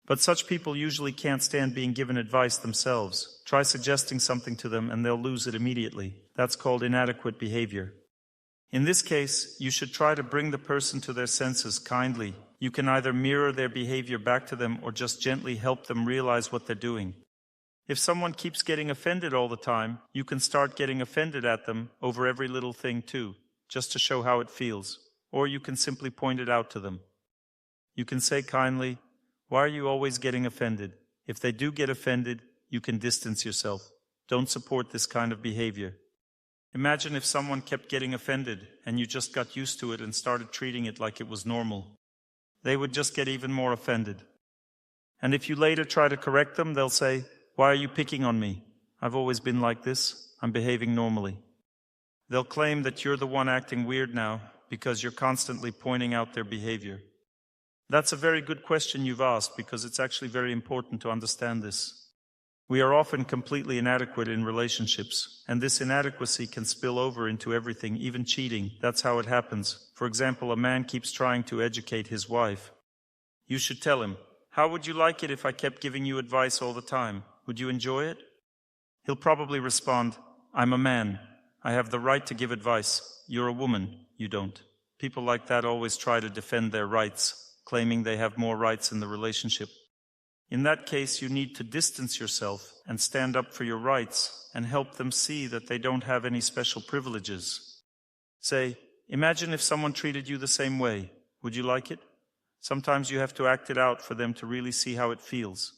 But such people usually can't stand being given advice themselves. Try suggesting something to them and they'll lose it immediately. That's called inadequate behavior. In this case, you should try to bring the person to their senses kindly. You can either mirror their behavior back to them or just gently help them realize what they're doing. If someone keeps getting offended all the time, you can start getting offended at them over every little thing too, just to show how it feels. Or you can simply point it out to them. You can say kindly, why are you always getting offended? If they do get offended, you can distance yourself. Don't support this kind of behavior. Imagine if someone kept getting offended and you just got used to it and started treating it like it was normal. They would just get even more offended. And if you later try to correct them, they'll say, why are you picking on me? I've always been like this. I'm behaving normally. They'll claim that you're the one acting weird now because you're constantly pointing out their behavior. That's a very good question you've asked because it's actually very important to understand this. We are often completely inadequate in relationships, and this inadequacy can spill over into everything, even cheating. That's how it happens. For example, a man keeps trying to educate his wife. You should tell him, how would you like it if I kept giving you advice all the time? Would you enjoy it? He'll probably respond, I'm a man. I have the right to give advice. You're a woman. You don't. People like that always try to defend their rights, claiming they have more rights in the relationship. In that case, you need to distance yourself and stand up for your rights and help them see that they don't have any special privileges. Say, imagine if someone treated you the same way. Would you like it? Sometimes you have to act it out for them to really see how it feels.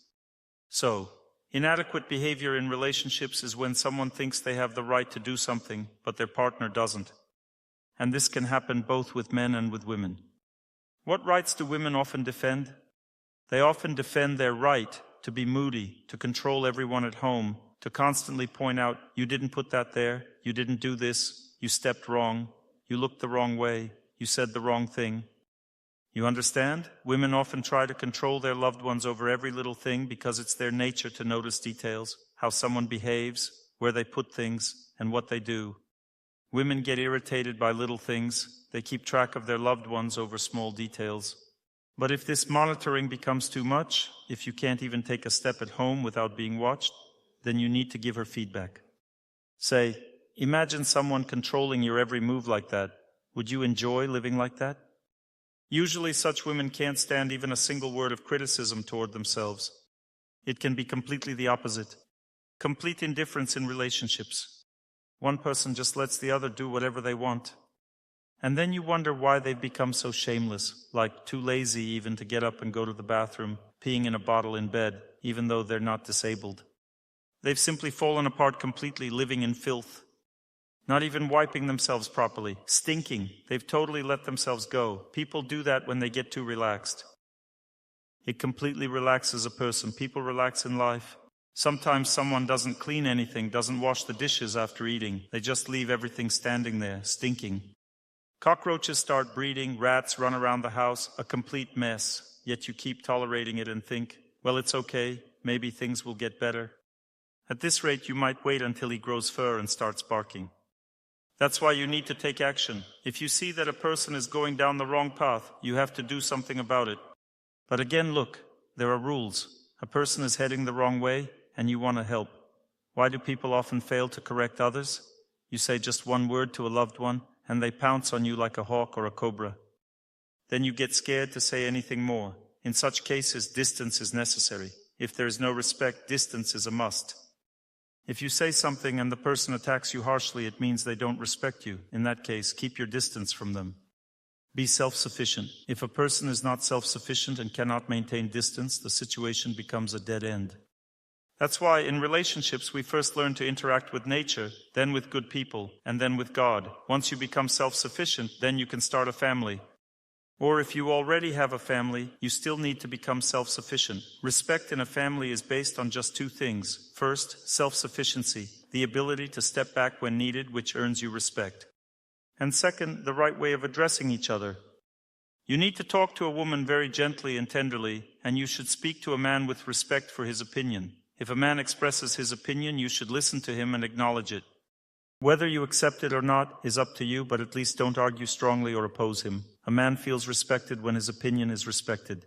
So, inadequate behavior in relationships is when someone thinks they have the right to do something, but their partner doesn't. and this can happen both with men and with women. What rights do women often defend? They often defend their right to be moody, to control everyone at home, to constantly point out, you didn't put that there, you didn't do this, you stepped wrong, you looked the wrong way, you said the wrong thing. You understand? Women often try to control their loved ones over every little thing because it's their nature to notice details, how someone behaves, where they put things, and what they do. Women get irritated by little things. They keep track of their loved ones over small details. But if this monitoring becomes too much, if you can't even take a step at home without being watched, then you need to give her feedback. Say, imagine someone controlling your every move like that. Would you enjoy living like that? Usually such women can't stand even a single word of criticism toward themselves. It can be completely the opposite. Complete indifference in relationships. One person just lets the other do whatever they want. And then you wonder why they've become so shameless, like too lazy even to get up and go to the bathroom, peeing in a bottle in bed, even though they're not disabled. They've simply fallen apart completely, living in filth. Not even wiping themselves properly, stinking. They've totally let themselves go. People do that when they get too relaxed. It completely relaxes a person. People relax in life. Sometimes someone doesn't clean anything, doesn't wash the dishes after eating. They just leave everything standing there, stinking. Cockroaches start breeding, rats run around the house, a complete mess. Yet you keep tolerating it and think, well, it's okay, maybe things will get better. At this rate, you might wait until he grows fur and starts barking. That's why you need to take action. If you see that a person is going down the wrong path, you have to do something about it. But again, look, there are rules. A person is heading the wrong way, and you want to help. Why do people often fail to correct others? You say just one word to a loved one, and they pounce on you like a hawk or a cobra. Then you get scared to say anything more. In such cases, distance is necessary. If there is no respect, distance is a must. If you say something and the person attacks you harshly, it means they don't respect you. In that case, keep your distance from them. Be self-sufficient. If a person is not self-sufficient and cannot maintain distance, the situation becomes a dead end. That's why in relationships we first learn to interact with nature, then with good people, and then with God. Once you become self-sufficient, then you can start a family. Or if you already have a family, you still need to become self-sufficient. Respect in a family is based on just two things. First, self-sufficiency, the ability to step back when needed, which earns you respect. And second, the right way of addressing each other. You need to talk to a woman very gently and tenderly, and you should speak to a man with respect for his opinion. If a man expresses his opinion, you should listen to him and acknowledge it. Whether you accept it or not is up to you, but at least don't argue strongly or oppose him. A man feels respected when his opinion is respected.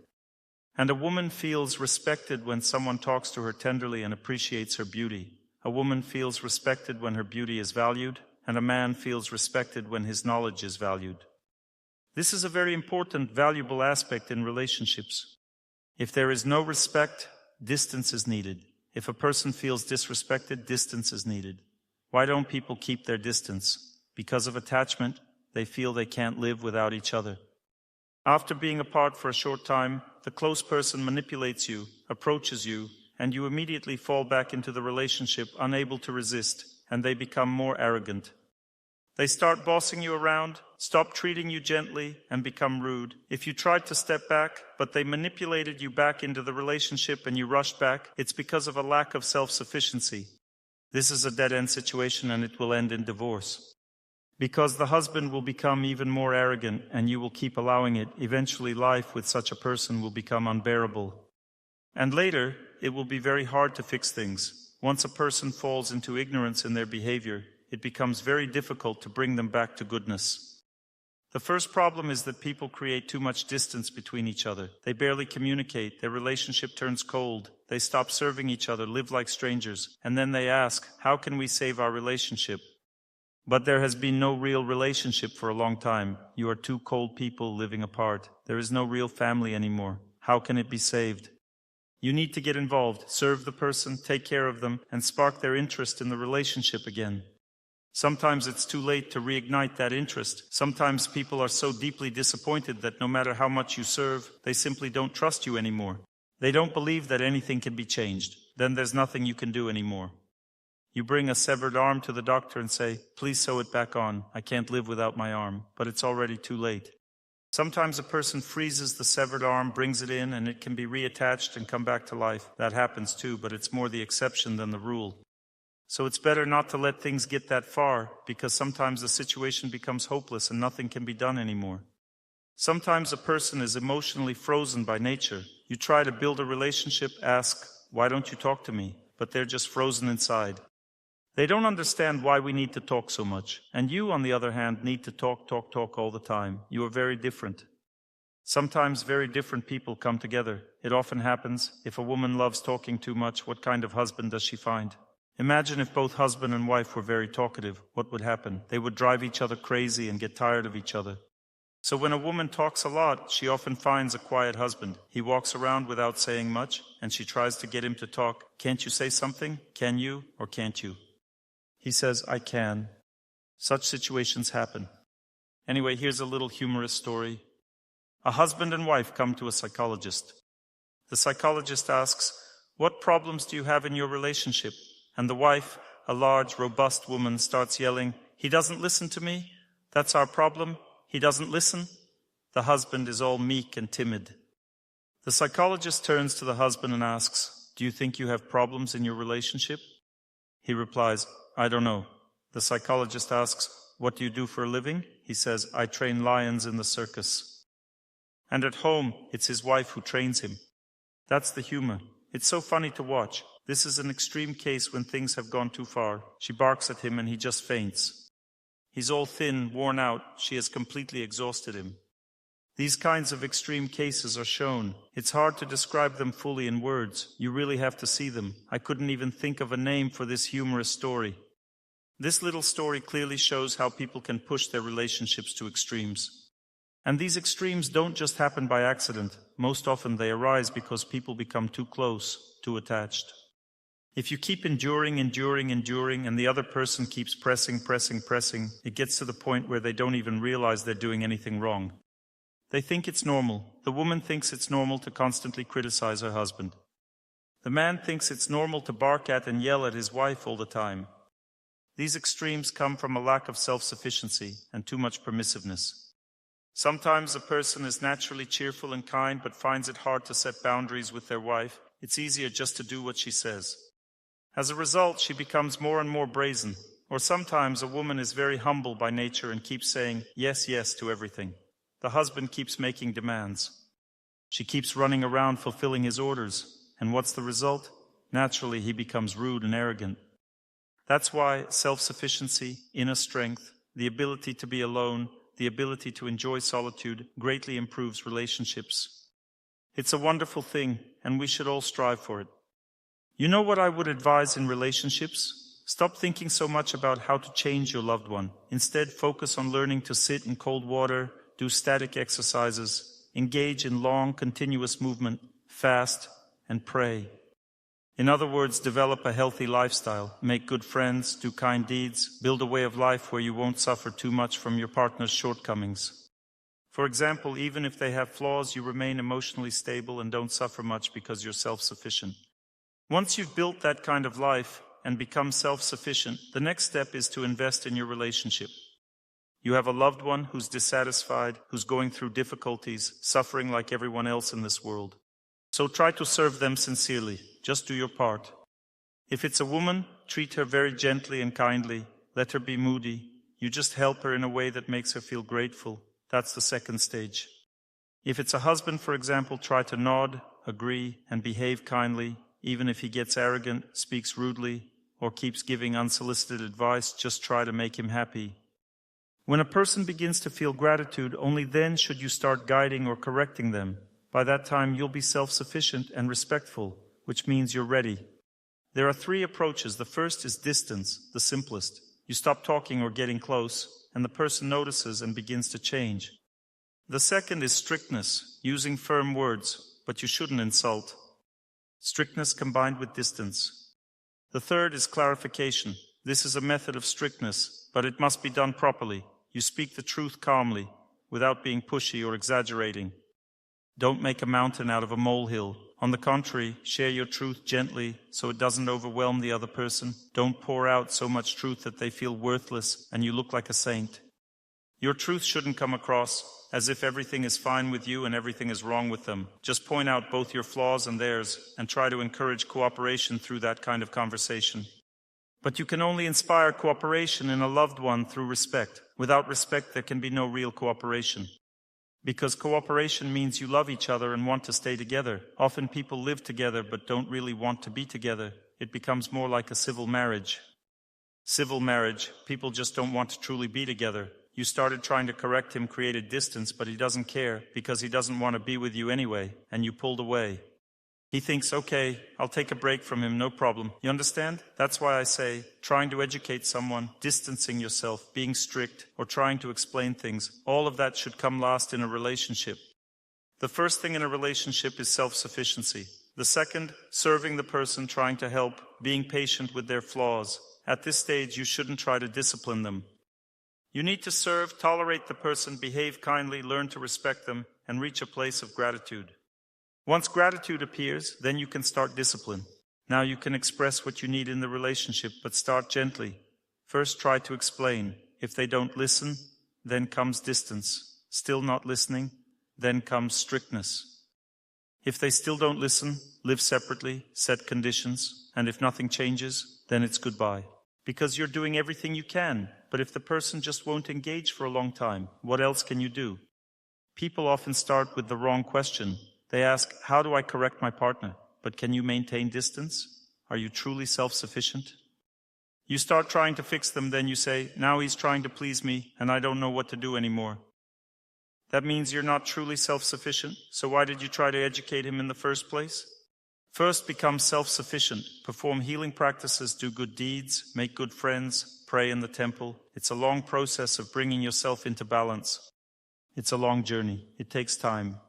And a woman feels respected when someone talks to her tenderly and appreciates her beauty. A woman feels respected when her beauty is valued, and a man feels respected when his knowledge is valued. This is a very important, valuable aspect in relationships. If there is no respect, distance is needed. If a person feels disrespected, distance is needed. Why don't people keep their distance? Because of attachment, they feel they can't live without each other. After being apart for a short time, the close person manipulates you, approaches you, and you immediately fall back into the relationship, unable to resist, and they become more arrogant. They start bossing you around, stop treating you gently, and become rude. If you tried to step back, but they manipulated you back into the relationship and you rushed back, it's because of a lack of self-sufficiency. This is a dead-end situation, and it will end in divorce. Because the husband will become even more arrogant and you will keep allowing it, eventually life with such a person will become unbearable. And later, it will be very hard to fix things. Once a person falls into ignorance in their behavior, it becomes very difficult to bring them back to goodness. The first problem is that people create too much distance between each other. They barely communicate, their relationship turns cold, they stop serving each other, live like strangers, and then they ask, how can we save our relationship? But there has been no real relationship for a long time. You are two cold people living apart. There is no real family anymore. How can it be saved? You need to get involved, serve the person, take care of them, and spark their interest in the relationship again. Sometimes it's too late to reignite that interest. Sometimes people are so deeply disappointed that no matter how much you serve, they simply don't trust you anymore. They don't believe that anything can be changed. Then there's nothing you can do anymore. You bring a severed arm to the doctor and say, "Please sew it back on. I can't live without my arm," but it's already too late. Sometimes a person freezes the severed arm, brings it in, and it can be reattached and come back to life. That happens too, but it's more the exception than the rule. So it's better not to let things get that far, because sometimes the situation becomes hopeless and nothing can be done anymore. Sometimes a person is emotionally frozen by nature. You try to build a relationship, ask, "Why don't you talk to me?" But they're just frozen inside. They don't understand why we need to talk so much. And you, on the other hand, need to talk all the time. You are very different. Sometimes very different people come together. It often happens. If a woman loves talking too much, what kind of husband does she find? Imagine if both husband and wife were very talkative. What would happen? They would drive each other crazy and get tired of each other. So when a woman talks a lot, she often finds a quiet husband. He walks around without saying much, and she tries to get him to talk. "Can't you say something? Can you or can't you?" He says, "I can." Such situations happen. Anyway, here's a little humorous story. A husband and wife come to a psychologist. The psychologist asks, "What problems do you have in your relationship?" And the wife, a large, robust woman, starts yelling, "He doesn't listen to me. That's our problem. He doesn't listen." The husband is all meek and timid. The psychologist turns to the husband and asks, "Do you think you have problems in your relationship?" He replies, "I don't know." The psychologist asks, "What do you do for a living?" He says, "I train lions in the circus." And at home, it's his wife who trains him. That's the humor. It's so funny to watch. This is an extreme case when things have gone too far. She barks at him and he just faints. He's all thin, worn out. She has completely exhausted him. These kinds of extreme cases are shown. It's hard to describe them fully in words. You really have to see them. I couldn't even think of a name for this humorous story. This little story clearly shows how people can push their relationships to extremes. And these extremes don't just happen by accident. Most often they arise because people become too close, too attached. If you keep enduring, and the other person keeps pressing, it gets to the point where they don't even realize they're doing anything wrong. They think it's normal. The woman thinks it's normal to constantly criticize her husband. The man thinks it's normal to bark at and yell at his wife all the time. These extremes come from a lack of self-sufficiency and too much permissiveness. Sometimes a person is naturally cheerful and kind but finds it hard to set boundaries with their wife. It's easier just to do what she says. As a result, she becomes more and more brazen. Or sometimes a woman is very humble by nature and keeps saying yes to everything. The husband keeps making demands. She keeps running around fulfilling his orders. And what's the result? Naturally, he becomes rude and arrogant. That's why self-sufficiency, inner strength, the ability to be alone, the ability to enjoy solitude greatly improves relationships. It's a wonderful thing, and we should all strive for it. You know what I would advise in relationships? Stop thinking so much about how to change your loved one. Instead, focus on learning to sit in cold water, do static exercises, engage in long, continuous movement, fast, and pray. In other words, develop a healthy lifestyle, make good friends, do kind deeds, build a way of life where you won't suffer too much from your partner's shortcomings. For example, even if they have flaws, you remain emotionally stable and don't suffer much because you're self-sufficient. Once you've built that kind of life and become self-sufficient, the next step is to invest in your relationship. You have a loved one who's dissatisfied, who's going through difficulties, suffering like everyone else in this world. So try to serve them sincerely. Just do your part. If it's a woman, treat her very gently and kindly. Let her be moody. You just help her in a way that makes her feel grateful. That's the second stage. If it's a husband, for example, try to nod, agree, and behave kindly. Even if he gets arrogant, speaks rudely, or keeps giving unsolicited advice, just try to make him happy. When a person begins to feel gratitude, only then should you start guiding or correcting them. By that time, you'll be self-sufficient and respectful, which means you're ready. There are 3 approaches. The first is distance, the simplest. You stop talking or getting close, and the person notices and begins to change. The second is strictness, using firm words, but you shouldn't insult. Strictness combined with distance. The third is clarification. This is a method of strictness, but it must be done properly. You speak the truth calmly, without being pushy or exaggerating. Don't make a mountain out of a molehill. On the contrary, share your truth gently so it doesn't overwhelm the other person. Don't pour out so much truth that they feel worthless and you look like a saint. Your truth shouldn't come across as if everything is fine with you and everything is wrong with them. Just point out both your flaws and theirs and try to encourage cooperation through that kind of conversation. But you can only inspire cooperation in a loved one through respect. Without respect, there can be no real cooperation. Because cooperation means you love each other and want to stay together. Often people live together but don't really want to be together. It becomes more like a civil marriage. Civil marriage, people just don't want to truly be together. You started trying to correct him, created distance, but he doesn't care because he doesn't want to be with you anyway, and you pulled away. He thinks, okay, I'll take a break from him, no problem. You understand? That's why I say, trying to educate someone, distancing yourself, being strict, or trying to explain things, all of that should come last in a relationship. The first thing in a relationship is self-sufficiency. The second, serving the person, trying to help, being patient with their flaws. At this stage, you shouldn't try to discipline them. You need to serve, tolerate the person, behave kindly, learn to respect them, and reach a place of gratitude. Once gratitude appears, then you can start discipline. Now you can express what you need in the relationship, but start gently. First try to explain. If they don't listen, then comes distance. Still not listening, then comes strictness. If they still don't listen, live separately, set conditions, and if nothing changes, then it's goodbye. Because you're doing everything you can, but if the person just won't engage for a long time, what else can you do? People often start with the wrong question. They ask, how do I correct my partner? But can you maintain distance? Are you truly self-sufficient? You start trying to fix them, then you say, now he's trying to please me, and I don't know what to do anymore. That means you're not truly self-sufficient, so why did you try to educate him in the first place? First, become self-sufficient, perform healing practices, do good deeds, make good friends, pray in the temple. It's a long process of bringing yourself into balance. It's a long journey. It takes time.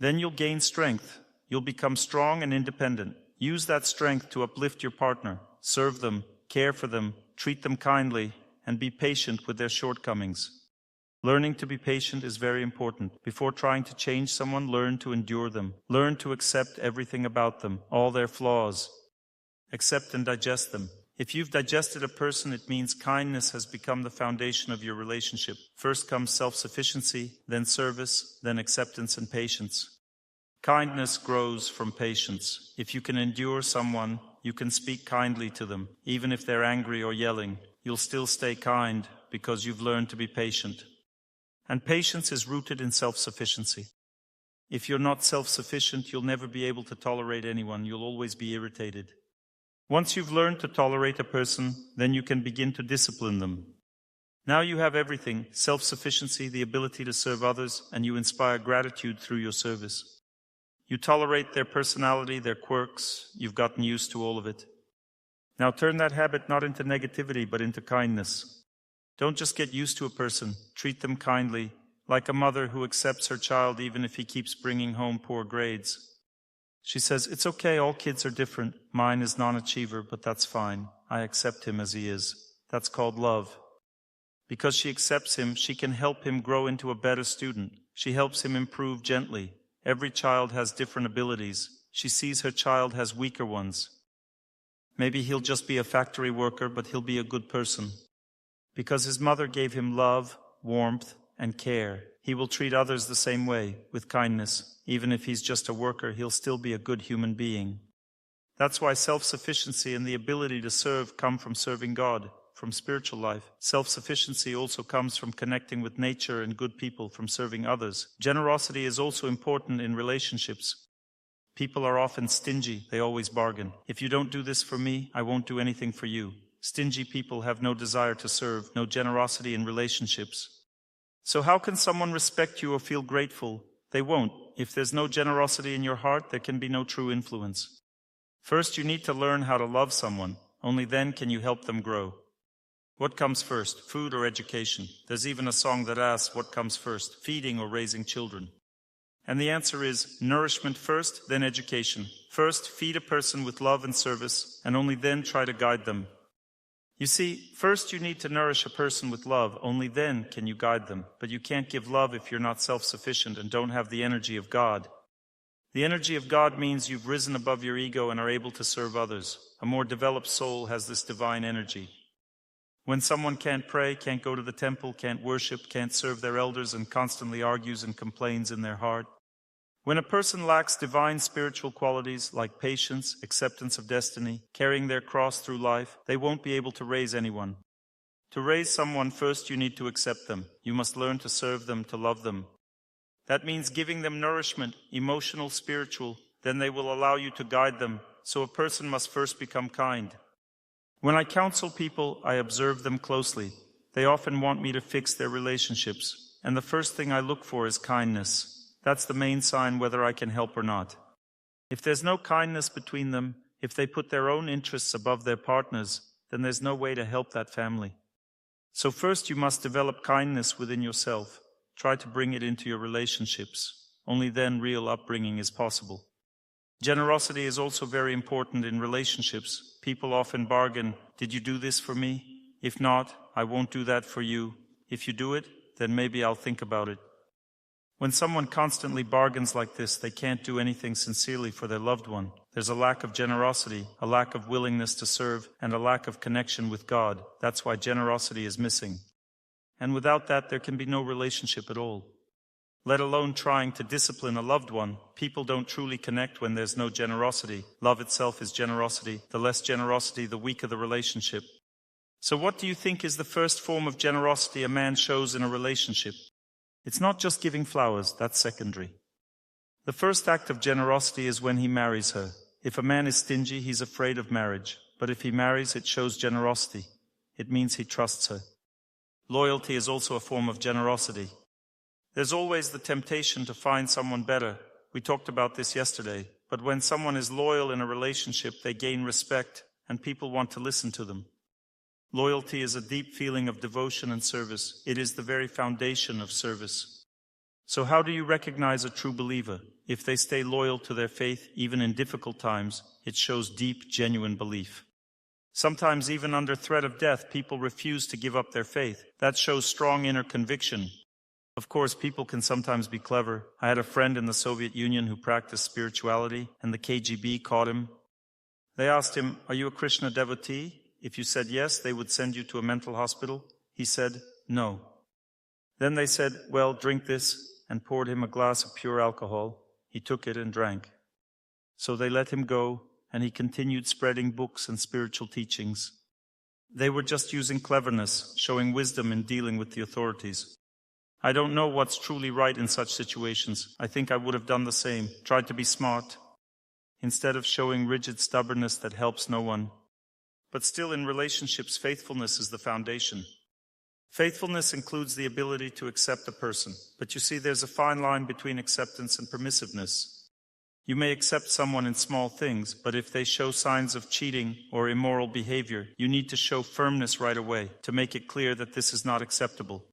Then you'll gain strength. You'll become strong and independent. Use that strength to uplift your partner, serve them, care for them, treat them kindly, and be patient with their shortcomings. Learning to be patient is very important. Before trying to change someone, learn to endure them. Learn to accept everything about them, all their flaws. Accept and digest them. If you've digested a person, it means kindness has become the foundation of your relationship. First comes self-sufficiency, then service, then acceptance and patience. Kindness grows from patience. If you can endure someone, you can speak kindly to them. Even if they're angry or yelling, you'll still stay kind because you've learned to be patient. And patience is rooted in self-sufficiency. If you're not self-sufficient, you'll never be able to tolerate anyone. You'll always be irritated. Once you've learned to tolerate a person, then you can begin to discipline them. Now you have everything, self-sufficiency, the ability to serve others, and you inspire gratitude through your service. You tolerate their personality, their quirks. You've gotten used to all of it. Now turn that habit not into negativity, but into kindness. Don't just get used to a person. Treat them kindly, like a mother who accepts her child even if he keeps bringing home poor grades. She says, it's okay, all kids are different. Mine is non-achiever, but that's fine. I accept him as he is. That's called love. Because she accepts him, she can help him grow into a better student. She helps him improve gently. Every child has different abilities. She sees her child has weaker ones. Maybe he'll just be a factory worker, but he'll be a good person. Because his mother gave him love, warmth, and care. He will treat others the same way, with kindness. Even if he's just a worker, he'll still be a good human being. That's why self-sufficiency and the ability to serve come from serving God, from spiritual life. Self-sufficiency also comes from connecting with nature and good people, from serving others. Generosity is also important in relationships. People are often stingy. They always bargain. If you don't do this for me, I won't do anything for you. Stingy people have no desire to serve, no generosity in relationships. So how can someone respect you or feel grateful? They won't. If there's no generosity in your heart, there can be no true influence. First, you need to learn how to love someone. Only then can you help them grow. What comes first, food or education? There's even a song that asks, what comes first, feeding or raising children? And the answer is nourishment first, then education. First, feed a person with love and service, and only then try to guide them. You see, first you need to nourish a person with love, only then can you guide them. But you can't give love if you're not self-sufficient and don't have the energy of God. The energy of God means you've risen above your ego and are able to serve others. A more developed soul has this divine energy. When someone can't pray, can't go to the temple, can't worship, can't serve their elders, and constantly argues and complains in their heart, when a person lacks divine spiritual qualities like patience, acceptance of destiny, carrying their cross through life, they won't be able to raise anyone. To raise someone, first you need to accept them. You must learn to serve them, to love them. That means giving them nourishment, emotional, spiritual. Then they will allow you to guide them. So a person must first become kind. When I counsel people, I observe them closely. They often want me to fix their relationships. And the first thing I look for is kindness. That's the main sign whether I can help or not. If there's no kindness between them, if they put their own interests above their partners, then there's no way to help that family. So first you must develop kindness within yourself. Try to bring it into your relationships. Only then real upbringing is possible. Generosity is also very important in relationships. People often bargain, "Did you do this for me? If not, I won't do that for you. If you do it, then maybe I'll think about it." When someone constantly bargains like this, they can't do anything sincerely for their loved one. There's a lack of generosity, a lack of willingness to serve, and a lack of connection with God. That's why generosity is missing. And without that, there can be no relationship at all. Let alone trying to discipline a loved one. People don't truly connect when there's no generosity. Love itself is generosity. The less generosity, the weaker the relationship. So what do you think is the first form of generosity a man shows in a relationship? It's not just giving flowers, that's secondary. The first act of generosity is when he marries her. If a man is stingy, he's afraid of marriage. But if he marries, it shows generosity. It means he trusts her. Loyalty is also a form of generosity. There's always the temptation to find someone better. We talked about this yesterday. But when someone is loyal in a relationship, they gain respect, and people want to listen to them. Loyalty is a deep feeling of devotion and service. It is the very foundation of service. So how do you recognize a true believer? If they stay loyal to their faith, even in difficult times, it shows deep, genuine belief. Sometimes even under threat of death, people refuse to give up their faith. That shows strong inner conviction. Of course, people can sometimes be clever. I had a friend in the Soviet Union who practiced spirituality, and the KGB caught him. They asked him, "Are you a Krishna devotee?" If you said yes, they would send you to a mental hospital. He said, "No." Then they said, "Well, drink this," and poured him a glass of pure alcohol. He took it and drank. So they let him go, and he continued spreading books and spiritual teachings. They were just using cleverness, showing wisdom in dealing with the authorities. I don't know what's truly right in such situations. I think I would have done the same, tried to be smart, instead of showing rigid stubbornness that helps no one. But still, in relationships, faithfulness is the foundation. Faithfulness includes the ability to accept a person. But you see, there's a fine line between acceptance and permissiveness. You may accept someone in small things, but if they show signs of cheating or immoral behavior, you need to show firmness right away to make it clear that this is not acceptable.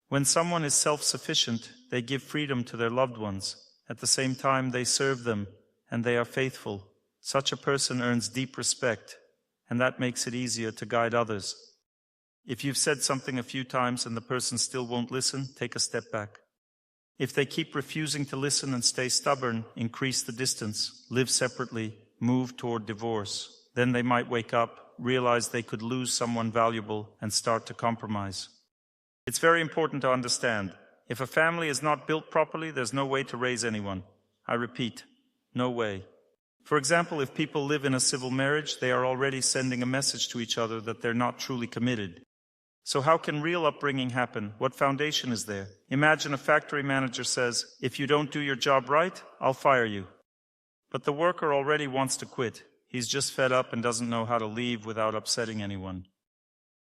When someone is self-sufficient, they give freedom to their loved ones. At the same time, they serve them, and they are faithful. Such a person earns deep respect, and that makes it easier to guide others. If you've said something a few times and the person still won't listen, take a step back. If they keep refusing to listen and stay stubborn, increase the distance, live separately, move toward divorce. Then they might wake up, realize they could lose someone valuable, and start to compromise. It's very important to understand, if a family is not built properly, there's no way to raise anyone. I repeat, no way. For example, if people live in a civil marriage, they are already sending a message to each other that they're not truly committed. So how can real upbringing happen? What foundation is there? Imagine a factory manager says, "If you don't do your job right, I'll fire you." But the worker already wants to quit. He's just fed up and doesn't know how to leave without upsetting anyone.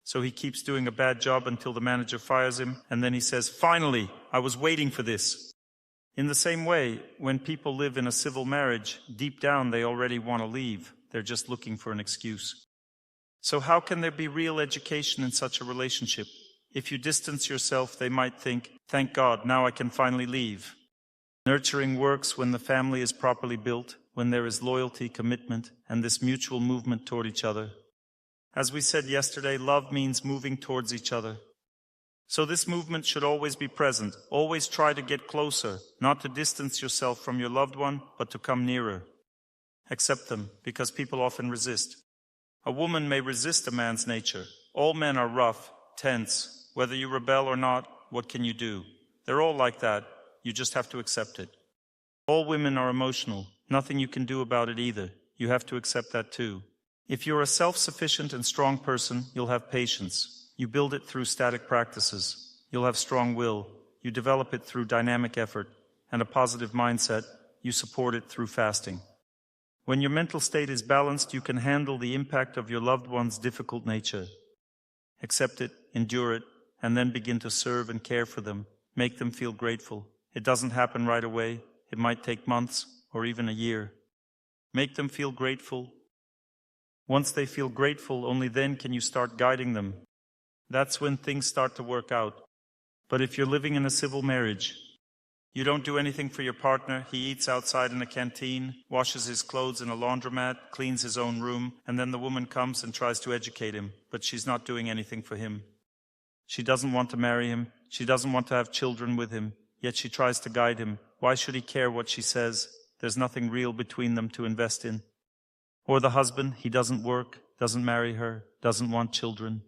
So he keeps doing a bad job until the manager fires him, and then he says, "Finally, I was waiting for this." In the same way, when people live in a civil marriage, deep down they already want to leave. They're just looking for an excuse. So how can there be real education in such a relationship? If you distance yourself, they might think, "Thank God, now I can finally leave." Nurturing works when the family is properly built, when there is loyalty, commitment, and this mutual movement toward each other. As we said yesterday, love means moving towards each other. So this movement should always be present. Always try to get closer, not to distance yourself from your loved one, but to come nearer. Accept them, because people often resist. A woman may resist a man's nature. All men are rough, tense. Whether you rebel or not, what can you do? They're all like that. You just have to accept it. All women are emotional. Nothing you can do about it either. You have to accept that too. If you're a self-sufficient and strong person, you'll have patience. You build it through static practices. You'll have strong will. You develop it through dynamic effort and a positive mindset. You support it through fasting. When your mental state is balanced, you can handle the impact of your loved one's difficult nature. Accept it, endure it, and then begin to serve and care for them. Make them feel grateful. It doesn't happen right away. It might take months or even a year. Make them feel grateful. Once they feel grateful, only then can you start guiding them. That's when things start to work out. But if you're living in a civil marriage, you don't do anything for your partner, he eats outside in a canteen, washes his clothes in a laundromat, cleans his own room, and then the woman comes and tries to educate him, but she's not doing anything for him. She doesn't want to marry him, she doesn't want to have children with him, yet she tries to guide him. Why should he care what she says? There's nothing real between them to invest in. Or the husband, he doesn't work, doesn't marry her, doesn't want children.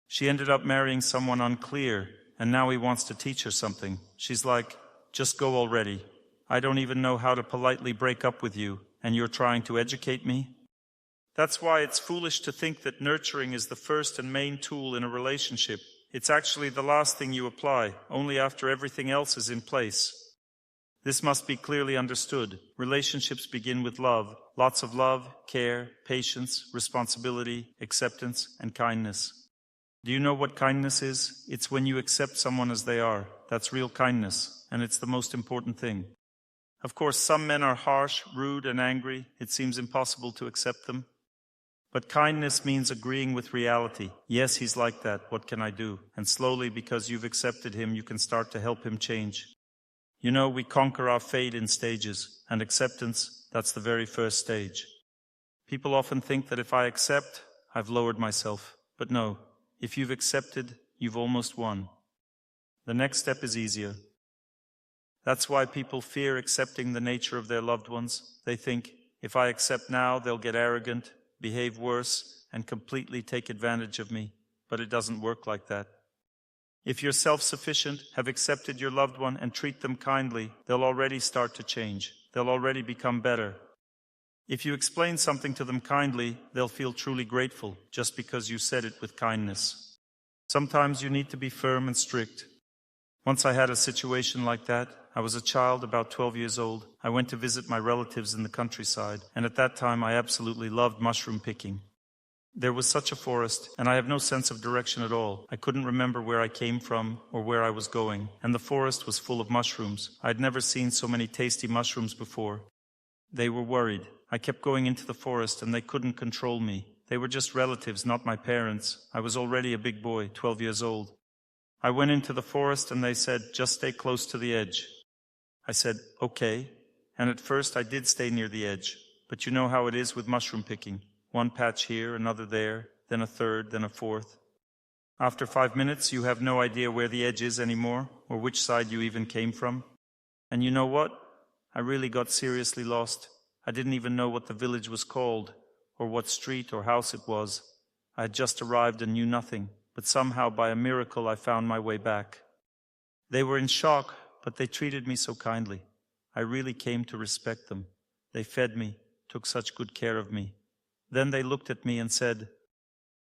She ended up marrying someone unclear, and now he wants to teach her something. She's like, just go already. I don't even know how to politely break up with you, and you're trying to educate me? That's why it's foolish to think that nurturing is the first and main tool in a relationship. It's actually the last thing you apply, only after everything else is in place. This must be clearly understood. Relationships begin with love. Lots of love, care, patience, responsibility, acceptance, and kindness. Do you know what kindness is? It's when you accept someone as they are. That's real kindness, and it's the most important thing. Of course, some men are harsh, rude, and angry. It seems impossible to accept them. But kindness means agreeing with reality. Yes, he's like that. What can I do? And slowly, because you've accepted him, you can start to help him change. You know, we conquer our fate in stages, and acceptance, that's the very first stage. People often think that if I accept, I've lowered myself. But no, if you've accepted, you've almost won. The next step is easier. That's why people fear accepting the nature of their loved ones. They think, if I accept now, they'll get arrogant, behave worse, and completely take advantage of me. But it doesn't work like that. If you're self-sufficient, have accepted your loved one, and treat them kindly, they'll already start to change. They'll already become better. If you explain something to them kindly, they'll feel truly grateful, just because you said it with kindness. Sometimes you need to be firm and strict. Once I had a situation like that. I was a child, about 12 years old. I went to visit my relatives in the countryside, and at that time I absolutely loved mushroom picking. There was such a forest, and I have no sense of direction at all. I couldn't remember where I came from or where I was going, and the forest was full of mushrooms. I'd never seen so many tasty mushrooms before. They were worried. I kept going into the forest, and they couldn't control me. They were just relatives, not my parents. I was already a big boy, 12 years old. I went into the forest, and they said, just stay close to the edge. I said, okay, and at first I did stay near the edge, but you know how it is with mushroom picking. One patch here, another there, then a third, then a fourth. After 5 minutes, you have no idea where the edge is anymore, or which side you even came from. And you know what? I really got seriously lost. I didn't even know what the village was called, or what street or house it was. I had just arrived and knew nothing, but somehow by a miracle I found my way back. They were in shock, but they treated me so kindly. I really came to respect them. They fed me, took such good care of me. Then they looked at me and said,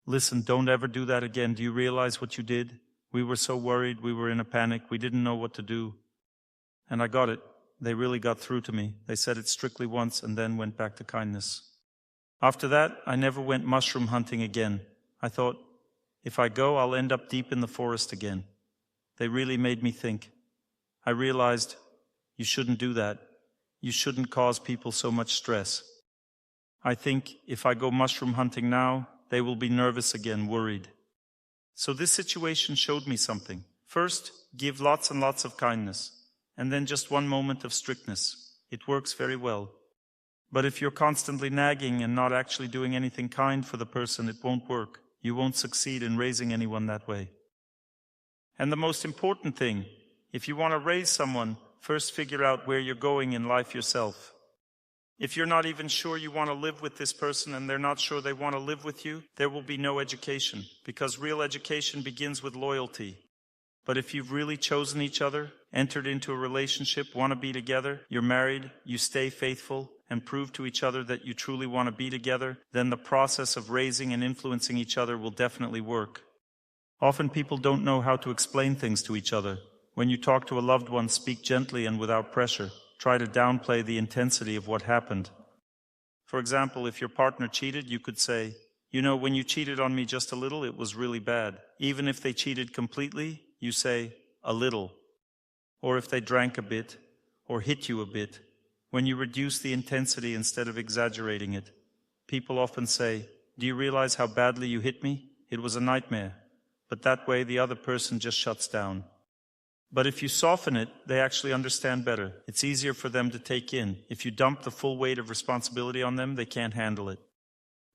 listen, don't ever do that again. Do you realize what you did? We were so worried, we were in a panic, we didn't know what to do. And I got it. They really got through to me. They said it strictly once and then went back to kindness. After that, I never went mushroom hunting again. I thought, if I go, I'll end up deep in the forest again. They really made me think. I realized, you shouldn't do that. You shouldn't cause people so much stress. I think if I go mushroom hunting now, they will be nervous again, worried. So this situation showed me something. First, give lots and lots of kindness, and then just one moment of strictness. It works very well. But if you're constantly nagging and not actually doing anything kind for the person, it won't work. You won't succeed in raising anyone that way. And the most important thing, if you want to raise someone, first figure out where you're going in life yourself. If you're not even sure you want to live with this person and they're not sure they want to live with you, there will be no education, because real education begins with loyalty. But if you've really chosen each other, entered into a relationship, want to be together, you're married, you stay faithful, and prove to each other that you truly want to be together, then the process of raising and influencing each other will definitely work. Often people don't know how to explain things to each other. When you talk to a loved one, speak gently and without pressure. Try to downplay the intensity of what happened. For example, if your partner cheated, you could say, when you cheated on me just a little, it was really bad. Even if they cheated completely, you say, a little. Or if they drank a bit, or hit you a bit, when you reduce the intensity instead of exaggerating it. People often say, do you realize how badly you hit me? It was a nightmare. But that way the other person just shuts down. But if you soften it, they actually understand better. It's easier for them to take in. If you dump the full weight of responsibility on them, they can't handle it.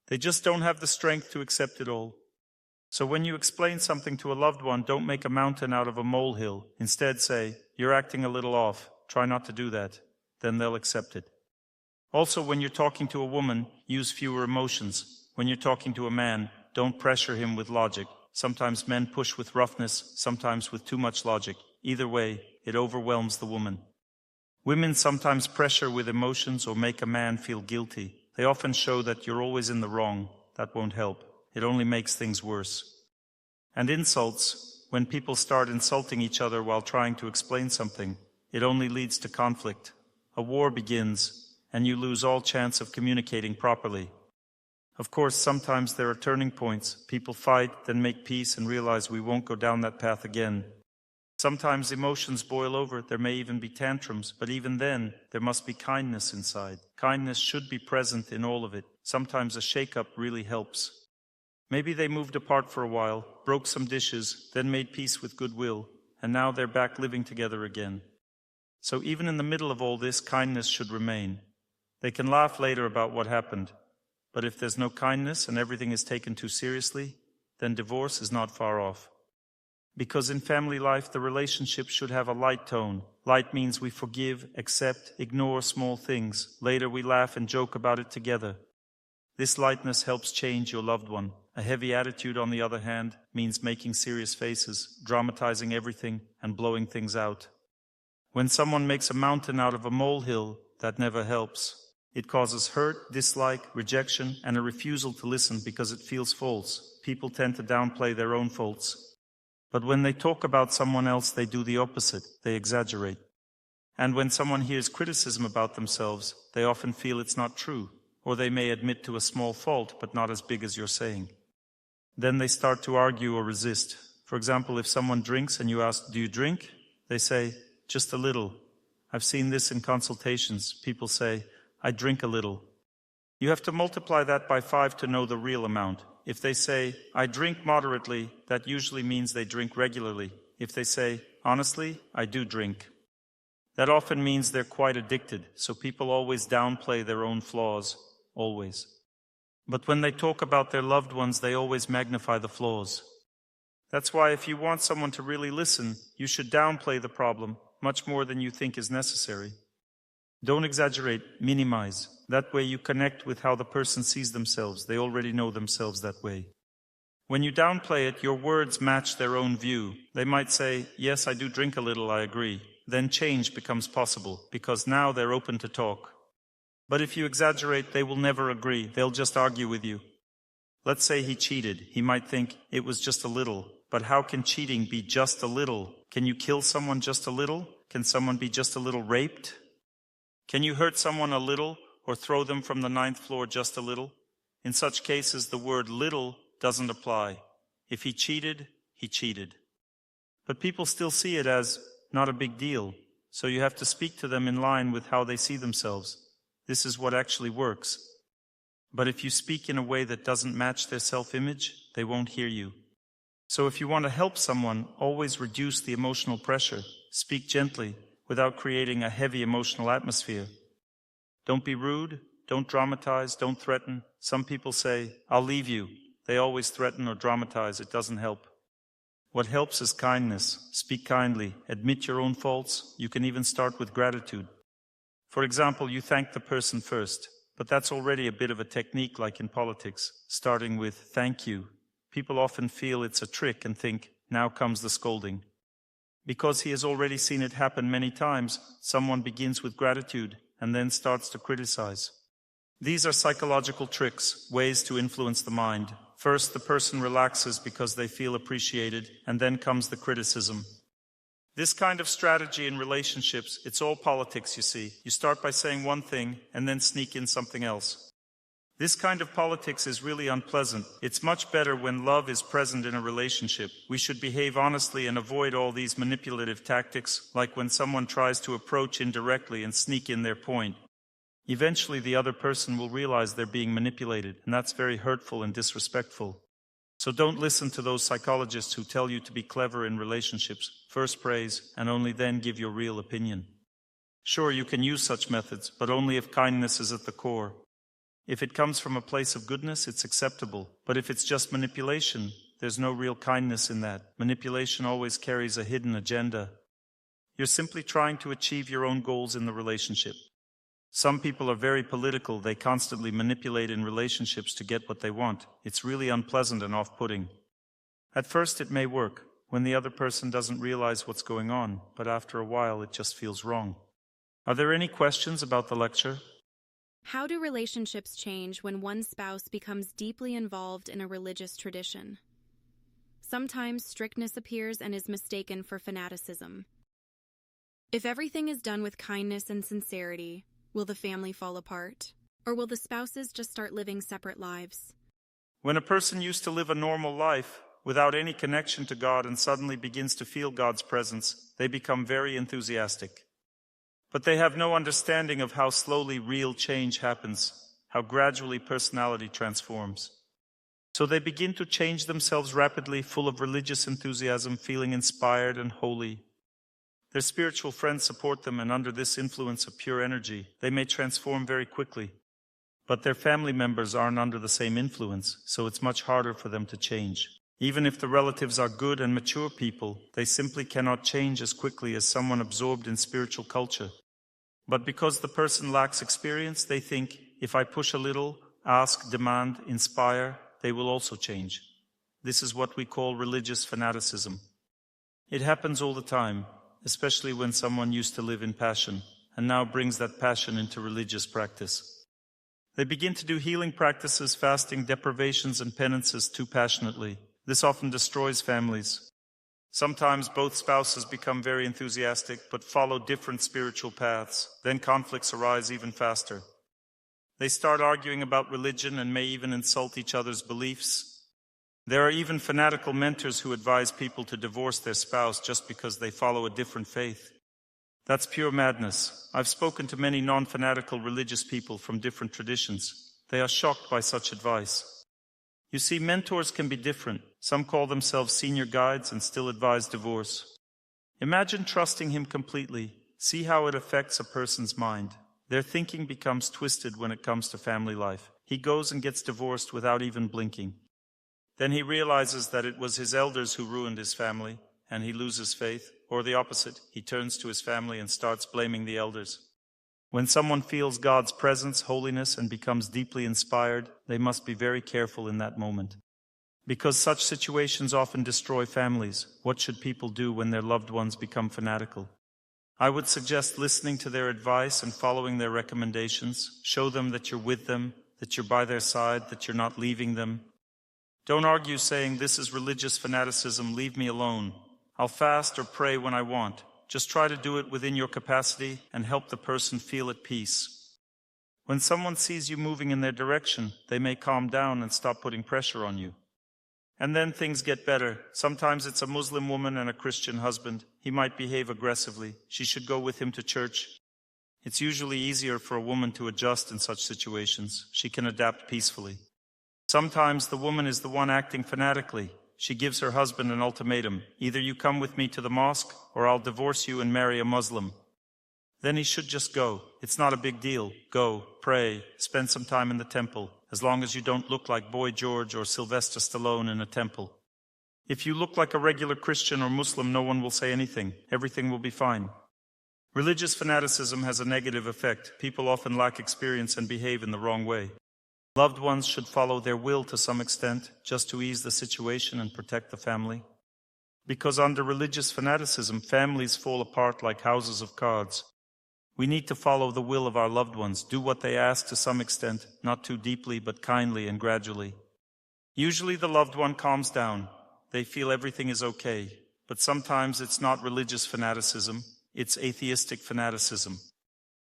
They just don't have the strength to accept it all. So when you explain something to a loved one, don't make a mountain out of a molehill. Instead say, you're acting a little off. Try not to do that. Then they'll accept it. Also, when you're talking to a woman, use fewer emotions. When you're talking to a man, don't pressure him with logic. Sometimes men push with roughness, sometimes with too much logic. Either way, it overwhelms the woman. Women sometimes pressure with emotions or make a man feel guilty. They often show that you're always in the wrong. That won't help. It only makes things worse. And insults, when people start insulting each other while trying to explain something, it only leads to conflict. A war begins, and you lose all chance of communicating properly. Of course, sometimes there are turning points. People fight, then make peace and realize we won't go down that path again. Sometimes emotions boil over. There may even be tantrums, but even then, there must be kindness inside. Kindness should be present in all of it. Sometimes a shake-up really helps. Maybe they moved apart for a while, broke some dishes, then made peace with goodwill, and now they're back living together again. So even in the middle of all this, kindness should remain. They can laugh later about what happened, but if there's no kindness and everything is taken too seriously, then divorce is not far off. Because in family life, the relationship should have a light tone. Light means we forgive, accept, ignore small things. Later we laugh and joke about it together. This lightness helps change your loved one. A heavy attitude, on the other hand, means making serious faces, dramatizing everything, and blowing things out. When someone makes a mountain out of a molehill, that never helps. It causes hurt, dislike, rejection, and a refusal to listen because it feels false. People tend to downplay their own faults. But when they talk about someone else, they do the opposite. They exaggerate. And when someone hears criticism about themselves, they often feel it's not true, or they may admit to a small fault, but not as big as you're saying. Then they start to argue or resist. For example, if someone drinks and you ask, do you drink? They say, just a little. I've seen this in consultations. People say, I drink a little. You have to multiply that by 5 to know the real amount. If they say, I drink moderately, that usually means they drink regularly. If they say, honestly, I do drink, that often means they're quite addicted. So people always downplay their own flaws, always. But when they talk about their loved ones, they always magnify the flaws. That's why if you want someone to really listen, you should downplay the problem much more than you think is necessary. Don't exaggerate, minimize. That way you connect with how the person sees themselves. They already know themselves that way. When you downplay it, your words match their own view. They might say, yes, I do drink a little, I agree. Then change becomes possible, because now they're open to talk. But if you exaggerate, they will never agree. They'll just argue with you. Let's say he cheated. He might think it was just a little. But how can cheating be just a little? Can you kill someone just a little? Can someone be just a little raped? Can you hurt someone a little or throw them from the 9th floor just a little? In such cases, the word little doesn't apply. If he cheated, he cheated. But people still see it as not a big deal. So you have to speak to them in line with how they see themselves. This is what actually works. But if you speak in a way that doesn't match their self-image, they won't hear you. So if you want to help someone, always reduce the emotional pressure. Speak gently, without creating a heavy emotional atmosphere. Don't be rude, Don't dramatize, don't threaten. Some people say, I'll leave you. They always threaten or dramatize. It doesn't help. What helps is kindness. Speak kindly. Admit your own faults. You can even start with gratitude. For example, you thank the person first, but that's already a bit of a technique like in politics, starting with thank you. People often feel it's a trick and think, now comes the scolding. Because he has already seen it happen many times, someone begins with gratitude and then starts to criticize. These are psychological tricks, ways to influence the mind. First, the person relaxes because they feel appreciated, and then comes the criticism. This kind of strategy in relationships, it's all politics, you see. You start by saying one thing and then sneak in something else. This kind of politics is really unpleasant. It's much better when love is present in a relationship. We should behave honestly and avoid all these manipulative tactics, like when someone tries to approach indirectly and sneak in their point. Eventually, the other person will realize they're being manipulated, and that's very hurtful and disrespectful. So don't listen to those psychologists who tell you to be clever in relationships. First praise, and only then give your real opinion. Sure, you can use such methods, but only if kindness is at the core. If it comes from a place of goodness, it's acceptable. But if it's just manipulation, there's no real kindness in that. Manipulation always carries a hidden agenda. You're simply trying to achieve your own goals in the relationship. Some people are very political. They constantly manipulate in relationships to get what they want. It's really unpleasant and off-putting. At first it may work, when the other person doesn't realize what's going on, but after a while it just feels wrong. Are there any questions about the lecture? How do relationships change when one spouse becomes deeply involved in a religious tradition? Sometimes strictness appears and is mistaken for fanaticism. If everything is done with kindness and sincerity, will the family fall apart? Or will the spouses just start living separate lives? When a person used to live a normal life, without any connection to God, and suddenly begins to feel God's presence, they become very enthusiastic. But they have no understanding of how slowly real change happens, how gradually personality transforms. So they begin to change themselves rapidly, full of religious enthusiasm, feeling inspired and holy. Their spiritual friends support them, and under this influence of pure energy, they may transform very quickly. But their family members aren't under the same influence, so it's much harder for them to change. Even if the relatives are good and mature people, they simply cannot change as quickly as someone absorbed in spiritual culture. But because the person lacks experience, they think, if I push a little, ask, demand, inspire, they will also change. This is what we call religious fanaticism. It happens all the time, especially when someone used to live in passion, and now brings that passion into religious practice. They begin to do healing practices, fasting, deprivations, and penances too passionately. This often destroys families. Sometimes both spouses become very enthusiastic, but follow different spiritual paths. Then conflicts arise even faster. They start arguing about religion and may even insult each other's beliefs. There are even fanatical mentors who advise people to divorce their spouse just because they follow a different faith. That's pure madness. I've spoken to many non-fanatical religious people from different traditions. They are shocked by such advice. You see, mentors can be different. Some call themselves senior guides and still advise divorce. Imagine trusting him completely. See how it affects a person's mind. Their thinking becomes twisted when it comes to family life. He goes and gets divorced without even blinking. Then he realizes that it was his elders who ruined his family, and he loses faith. Or the opposite, he turns to his family and starts blaming the elders. When someone feels God's presence, holiness, and becomes deeply inspired, they must be very careful in that moment. Because such situations often destroy families, what should people do when their loved ones become fanatical? I would suggest listening to their advice and following their recommendations. Show them that you're with them, that you're by their side, that you're not leaving them. Don't argue saying, this is religious fanaticism, leave me alone. I'll fast or pray when I want. Just try to do it within your capacity and help the person feel at peace. When someone sees you moving in their direction, they may calm down and stop putting pressure on you. And then things get better. Sometimes it's a Muslim woman and a Christian husband. He might behave aggressively. She should go with him to church. It's usually easier for a woman to adjust in such situations. She can adapt peacefully. Sometimes the woman is the one acting fanatically. She gives her husband an ultimatum. Either you come with me to the mosque, or I'll divorce you and marry a Muslim. then he should just go. It's not a big deal. Go, pray, spend some time in the temple, as long as you don't look like Boy George or Sylvester Stallone in a temple. If you look like a regular Christian or Muslim, no one will say anything. Everything will be fine. Religious fanaticism has a negative effect. People often lack experience and behave in the wrong way. Loved ones should follow their will to some extent, just to ease the situation and protect the family. Because under religious fanaticism, families fall apart like houses of cards. We need to follow the will of our loved ones, do what they ask to some extent, not too deeply but kindly and gradually. Usually the loved one calms down. They feel everything is okay. But sometimes it's not religious fanaticism, it's atheistic fanaticism.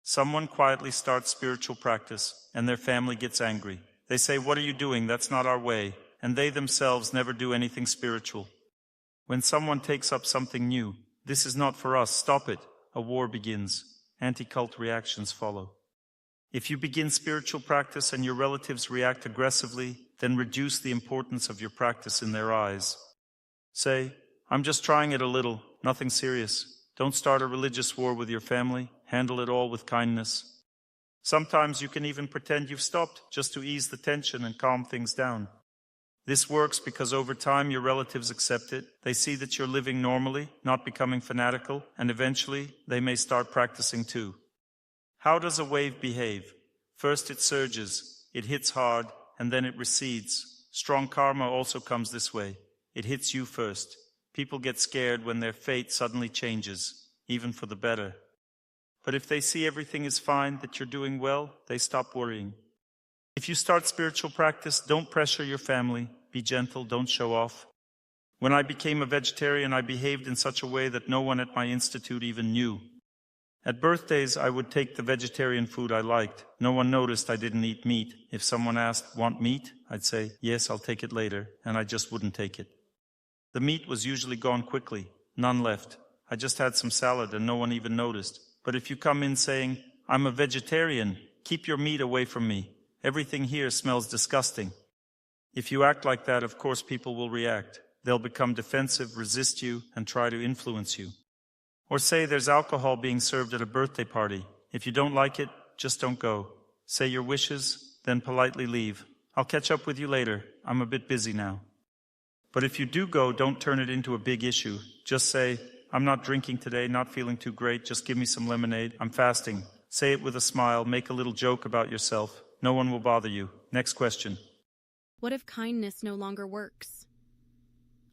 Someone quietly starts spiritual practice, and their family gets angry. They say, "What are you doing? That's not our way." And they themselves never do anything spiritual. When someone takes up something new, "This is not for us, stop it," a war begins. Anti-cult reactions follow. If you begin spiritual practice and your relatives react aggressively, then reduce the importance of your practice in their eyes. Say, "I'm just trying it a little, nothing serious." Don't start a religious war with your family. Handle it all with kindness. Sometimes you can even pretend you've stopped, just to ease the tension and calm things down. This works because over time your relatives accept it. They see that you're living normally, not becoming fanatical, and eventually they may start practicing too. How does a wave behave? First it surges, it hits hard, and then it recedes. Strong karma also comes this way. It hits you first. People get scared when their fate suddenly changes, even for the better. But if they see everything is fine, that you're doing well, they stop worrying. If you start spiritual practice, don't pressure your family. Be gentle, don't show off. When I became a vegetarian, I behaved in such a way that no one at my institute even knew. At birthdays, I would take the vegetarian food I liked. No one noticed I didn't eat meat. If someone asked, "Want meat?" I'd say, "Yes, I'll take it later," and I just wouldn't take it. The meat was usually gone quickly, none left. I just had some salad and no one even noticed. But if you come in saying, "I'm a vegetarian, keep your meat away from me. Everything here smells disgusting." If you act like that, of course people will react. They'll become defensive, resist you, and try to influence you. Or say there's alcohol being served at a birthday party. If you don't like it, just don't go. Say your wishes, then politely leave. "I'll catch up with you later. I'm a bit busy now." But if you do go, don't turn it into a big issue. Just say, "I'm not drinking today, not feeling too great, just give me some lemonade. I'm fasting." Say it with a smile, make a little joke about yourself. No one will bother you. Next question. What if kindness no longer works?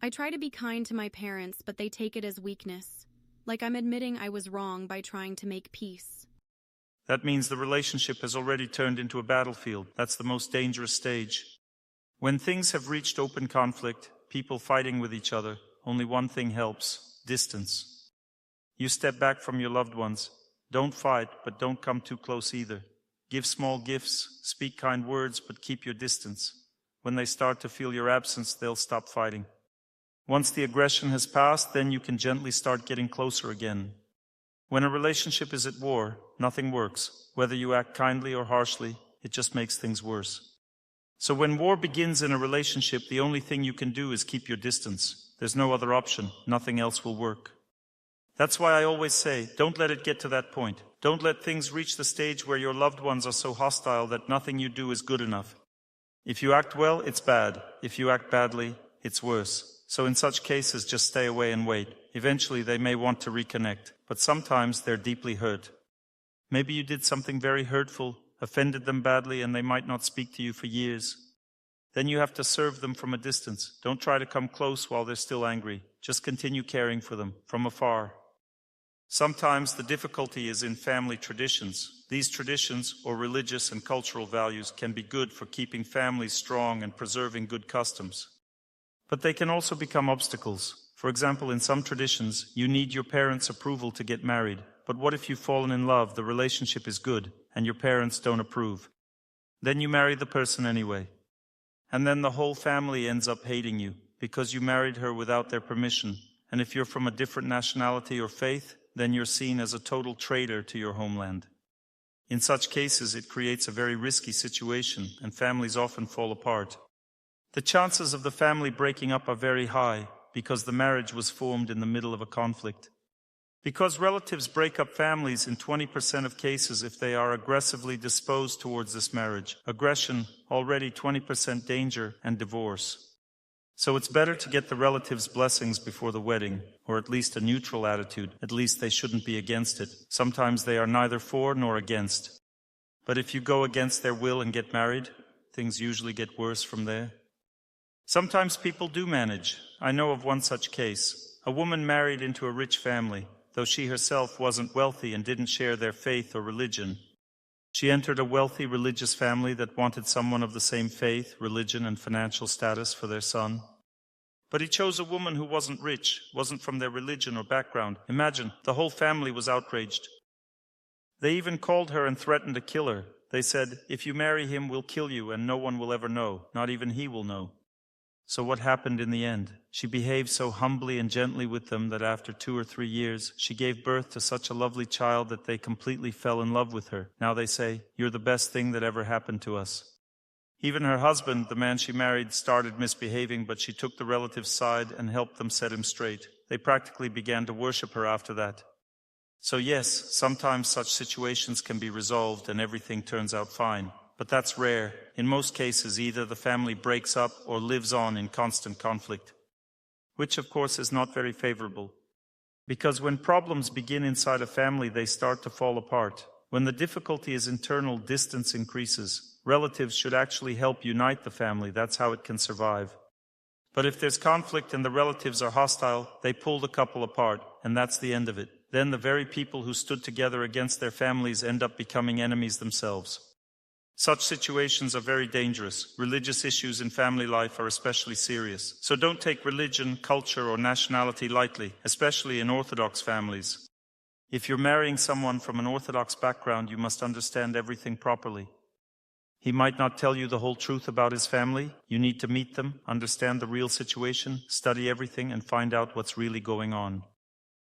I try to be kind to my parents, but they take it as weakness. Like I'm admitting I was wrong by trying to make peace. That means the relationship has already turned into a battlefield. That's the most dangerous stage. When things have reached open conflict, people fighting with each other, only one thing helps: distance. You step back from your loved ones. Don't fight, but don't come too close either. Give small gifts, speak kind words, but keep your distance. When they start to feel your absence, they'll stop fighting. Once the aggression has passed, then you can gently start getting closer again. When a relationship is at war, nothing works. Whether you act kindly or harshly, it just makes things worse. So when war begins in a relationship, the only thing you can do is keep your distance. There's no other option. Nothing else will work. That's why I always say, don't let it get to that point. Don't let things reach the stage where your loved ones are so hostile that nothing you do is good enough. If you act well, it's bad. If you act badly, it's worse. So in such cases, just stay away and wait. Eventually they may want to reconnect, but sometimes they're deeply hurt. Maybe you did something very hurtful, offended them badly, and they might not speak to you for years. Then you have to serve them from a distance. Don't try to come close while they're still angry. Just continue caring for them from afar. Sometimes the difficulty is in family traditions. These traditions, or religious and cultural values, can be good for keeping families strong and preserving good customs. But they can also become obstacles. For example, in some traditions, you need your parents' approval to get married. But what if you've fallen in love, the relationship is good, and your parents don't approve? Then you marry the person anyway. And then the whole family ends up hating you, because you married her without their permission. And if you're from a different nationality or faith, then you're seen as a total traitor to your homeland. In such cases, it creates a very risky situation, and families often fall apart. The chances of the family breaking up are very high, because the marriage was formed in the middle of a conflict. Because relatives break up families in 20% of cases if they are aggressively disposed towards this marriage. Aggression, already 20% danger, and divorce. So it's better to get the relatives' blessings before the wedding, or at least a neutral attitude. At least they shouldn't be against it. Sometimes they are neither for nor against. But if you go against their will and get married, things usually get worse from there. Sometimes people do manage. I know of one such case. A woman married into a rich family, though she herself wasn't wealthy and didn't share their faith or religion. She entered a wealthy religious family that wanted someone of the same faith, religion, and financial status for their son. But he chose a woman who wasn't rich, wasn't from their religion or background. Imagine, the whole family was outraged. They even called her and threatened to kill her. They said, "If you marry him, we'll kill you, and no one will ever know. Not even he will know." So what happened in the end? She behaved so humbly and gently with them that after 2 or 3 years, she gave birth to such a lovely child that they completely fell in love with her. Now they say, "You're the best thing that ever happened to us." Even her husband, the man she married, started misbehaving, but she took the relatives' side and helped them set him straight. They practically began to worship her after that. So yes, sometimes such situations can be resolved and everything turns out fine. But that's rare. In most cases, either the family breaks up or lives on in constant conflict, which of course is not very favorable. Because when problems begin inside a family, they start to fall apart. When the difficulty is internal, distance increases. Relatives should actually help unite the family. That's how it can survive. But if there's conflict and the relatives are hostile, they pull the couple apart, and that's the end of it. Then the very people who stood together against their families end up becoming enemies themselves. Such situations are very dangerous. Religious issues in family life are especially serious. So don't take religion, culture, or nationality lightly, especially in Orthodox families. If you're marrying someone from an Orthodox background, you must understand everything properly. He might not tell you the whole truth about his family. You need to meet them, understand the real situation, study everything, and find out what's really going on.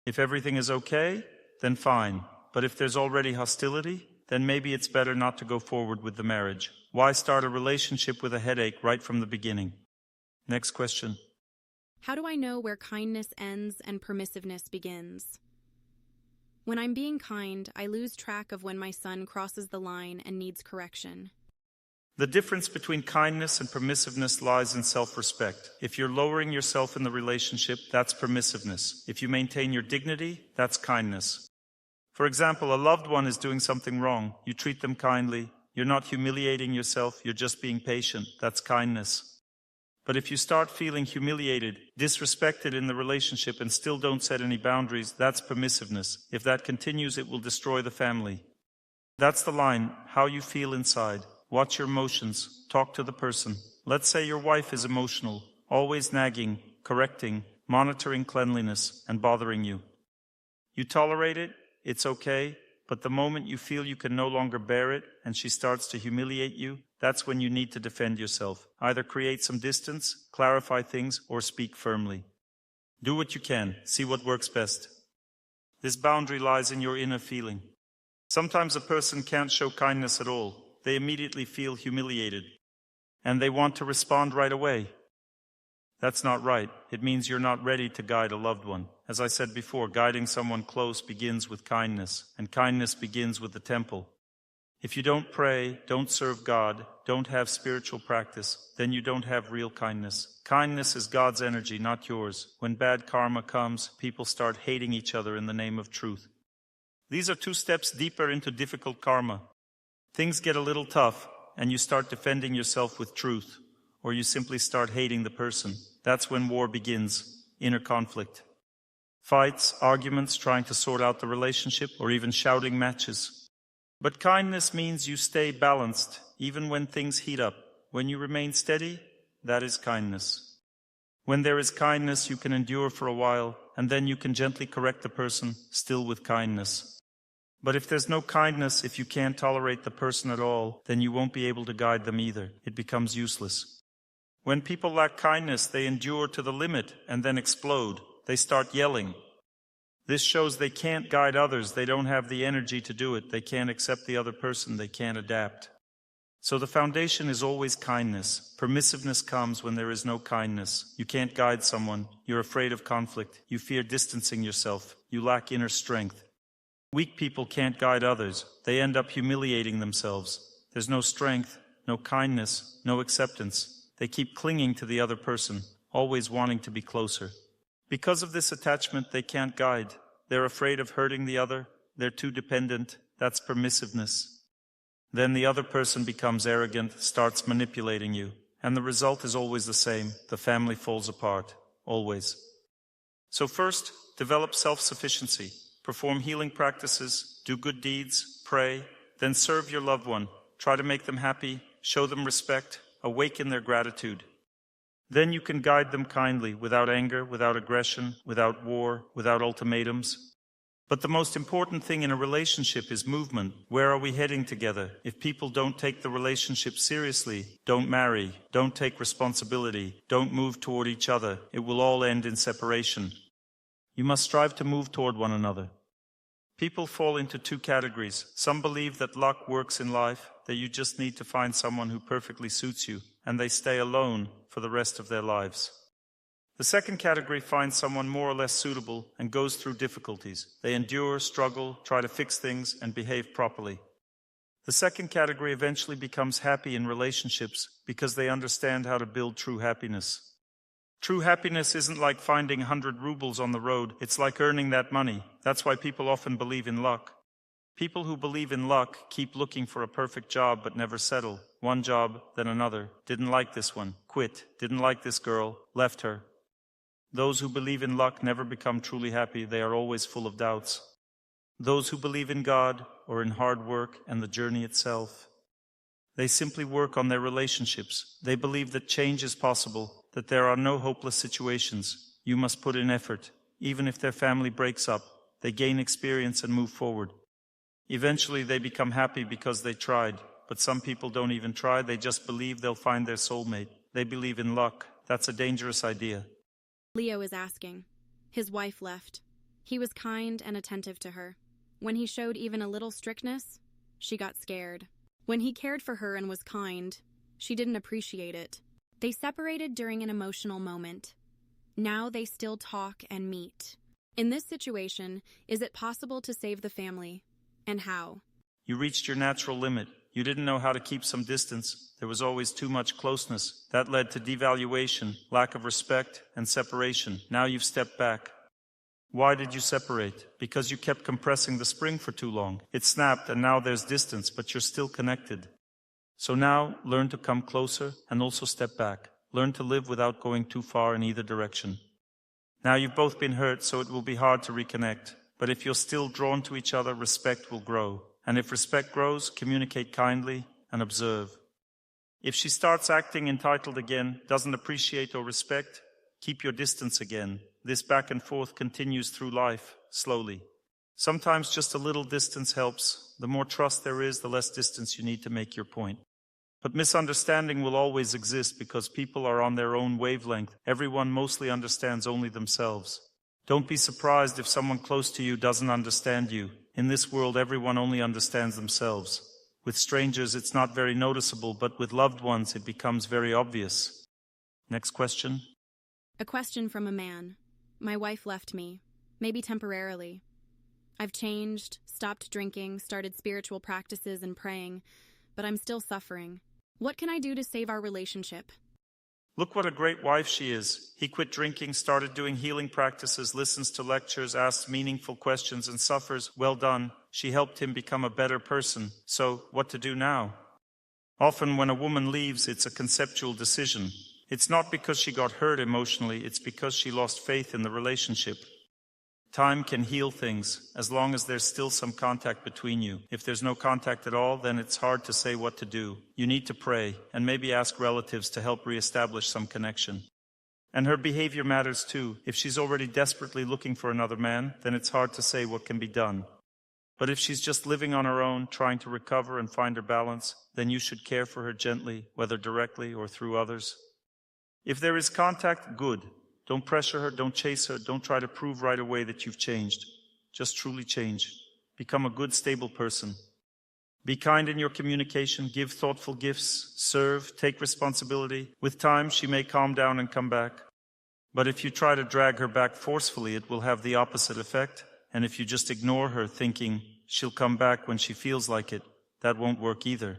If everything is okay, then fine. But if there's already hostility, then maybe it's better not to go forward with the marriage. Why start a relationship with a headache right from the beginning? Next question. How do I know where kindness ends and permissiveness begins? When I'm being kind, I lose track of when my son crosses the line and needs correction. The difference between kindness and permissiveness lies in self-respect. If you're lowering yourself in the relationship, that's permissiveness. If you maintain your dignity, that's kindness. For example, a loved one is doing something wrong. You treat them kindly. You're not humiliating yourself. You're just being patient. That's kindness. But if you start feeling humiliated, disrespected in the relationship and still don't set any boundaries, that's permissiveness. If that continues, it will destroy the family. That's the line, how you feel inside. Watch your emotions. Talk to the person. Let's say your wife is emotional, always nagging, correcting, monitoring cleanliness, and bothering you. You tolerate it. It's okay, but the moment you feel you can no longer bear it and she starts to humiliate you, that's when you need to defend yourself. Either create some distance, clarify things, or speak firmly. Do what you can. See what works best. This boundary lies in your inner feeling. Sometimes a person can't show kindness at all. They immediately feel humiliated, and they want to respond right away. That's not right. It means you're not ready to guide a loved one. As I said before, guiding someone close begins with kindness, and kindness begins with the temple. If you don't pray, don't serve God, don't have spiritual practice, then you don't have real kindness. Kindness is God's energy, not yours. When bad karma comes, people start hating each other in the name of truth. These are 2 steps deeper into difficult karma. Things get a little tough, and you start defending yourself with truth, or you simply start hating the person. That's when war begins, inner conflict. Fights, arguments, trying to sort out the relationship, or even shouting matches. But kindness means you stay balanced, even when things heat up. When you remain steady, that is kindness. When there is kindness, you can endure for a while, and then you can gently correct the person, still with kindness. But if there's no kindness, if you can't tolerate the person at all, then you won't be able to guide them either. It becomes useless. When people lack kindness, they endure to the limit and then explode. They start yelling. This shows they can't guide others. They don't have the energy to do it. They can't accept the other person. They can't adapt. So the foundation is always kindness. Permissiveness comes when there is no kindness. You can't guide someone. You're afraid of conflict. You fear distancing yourself. You lack inner strength. Weak people can't guide others. They end up humiliating themselves. There's no strength, no kindness, no acceptance. They keep clinging to the other person, always wanting to be closer. Because of this attachment, they can't guide. They're afraid of hurting the other. They're too dependent. That's permissiveness. Then the other person becomes arrogant, starts manipulating you, and the result is always the same. The family falls apart, always. So first, develop self-sufficiency. Perform healing practices, do good deeds, pray, then serve your loved one. Try to make them happy, show them respect, awaken their gratitude. Then you can guide them kindly, without anger, without aggression, without war, without ultimatums. But the most important thing in a relationship is movement. Where are we heading together? If people don't take the relationship seriously, don't marry, don't take responsibility, don't move toward each other, it will all end in separation. You must strive to move toward one another. People fall into two categories. Some believe that luck works in life, that you just need to find someone who perfectly suits you, and they stay alone for the rest of their lives. The second category finds someone more or less suitable and goes through difficulties. They endure, struggle, try to fix things, and behave properly. The second category eventually becomes happy in relationships because they understand how to build true happiness. True happiness isn't like finding 100 rubles on the road. It's like earning that money. That's why people often believe in luck. People who believe in luck keep looking for a perfect job but never settle. One job, then another. Didn't like this one. Quit. Didn't like this girl. Left her. Those who believe in luck never become truly happy. They are always full of doubts. Those who believe in God or in hard work and the journey itself, they simply work on their relationships. They believe that change is possible, that there are no hopeless situations. You must put in effort. Even if their family breaks up, they gain experience and move forward. Eventually they become happy because they tried. But some people don't even try. They just believe they'll find their soulmate. They believe in luck. That's a dangerous idea. Leo is asking. His wife left. He was kind and attentive to her. When he showed even a little strictness, she got scared. When he cared for her and was kind, she didn't appreciate it. They separated during an emotional moment. Now they still talk and meet. In this situation, is it possible to save the family? And how? You reached your natural limit. You didn't know how to keep some distance. There was always too much closeness. That led to devaluation, lack of respect, and separation. Now you've stepped back. Why did you separate? Because you kept compressing the spring for too long. It snapped and now there's distance, but you're still connected. So now, learn to come closer and also step back. Learn to live without going too far in either direction. Now you've both been hurt, so it will be hard to reconnect. But if you're still drawn to each other, respect will grow. And if respect grows, communicate kindly and observe. If she starts acting entitled again, doesn't appreciate or respect, keep your distance again. This back and forth continues through life, slowly. Sometimes just a little distance helps. The more trust there is, the less distance you need to make your point. But misunderstanding will always exist because people are on their own wavelength. Everyone mostly understands only themselves. Don't be surprised if someone close to you doesn't understand you. In this world, everyone only understands themselves. With strangers, it's not very noticeable, but with loved ones, it becomes very obvious. Next question. A question from a man. My wife left me, maybe temporarily. I've changed, stopped drinking, started spiritual practices and praying, but I'm still suffering. What can I do to save our relationship? Look what a great wife she is. He quit drinking, started doing healing practices, listens to lectures, asks meaningful questions, and suffers. Well done. She helped him become a better person. So, what to do now? Often when a woman leaves, it's a conceptual decision. It's not because she got hurt emotionally, it's because she lost faith in the relationship. Time can heal things, as long as there's still some contact between you. If there's no contact at all, then it's hard to say what to do. You need to pray, and maybe ask relatives to help reestablish some connection. And her behavior matters too. If she's already desperately looking for another man, then it's hard to say what can be done. But if she's just living on her own, trying to recover and find her balance, then you should care for her gently, whether directly or through others. If there is contact, good. Don't pressure her, don't chase her, don't try to prove right away that you've changed. Just truly change. Become a good, stable person. Be kind in your communication, give thoughtful gifts, serve, take responsibility. With time, she may calm down and come back. But if you try to drag her back forcefully, it will have the opposite effect. And if you just ignore her, thinking she'll come back when she feels like it, that won't work either.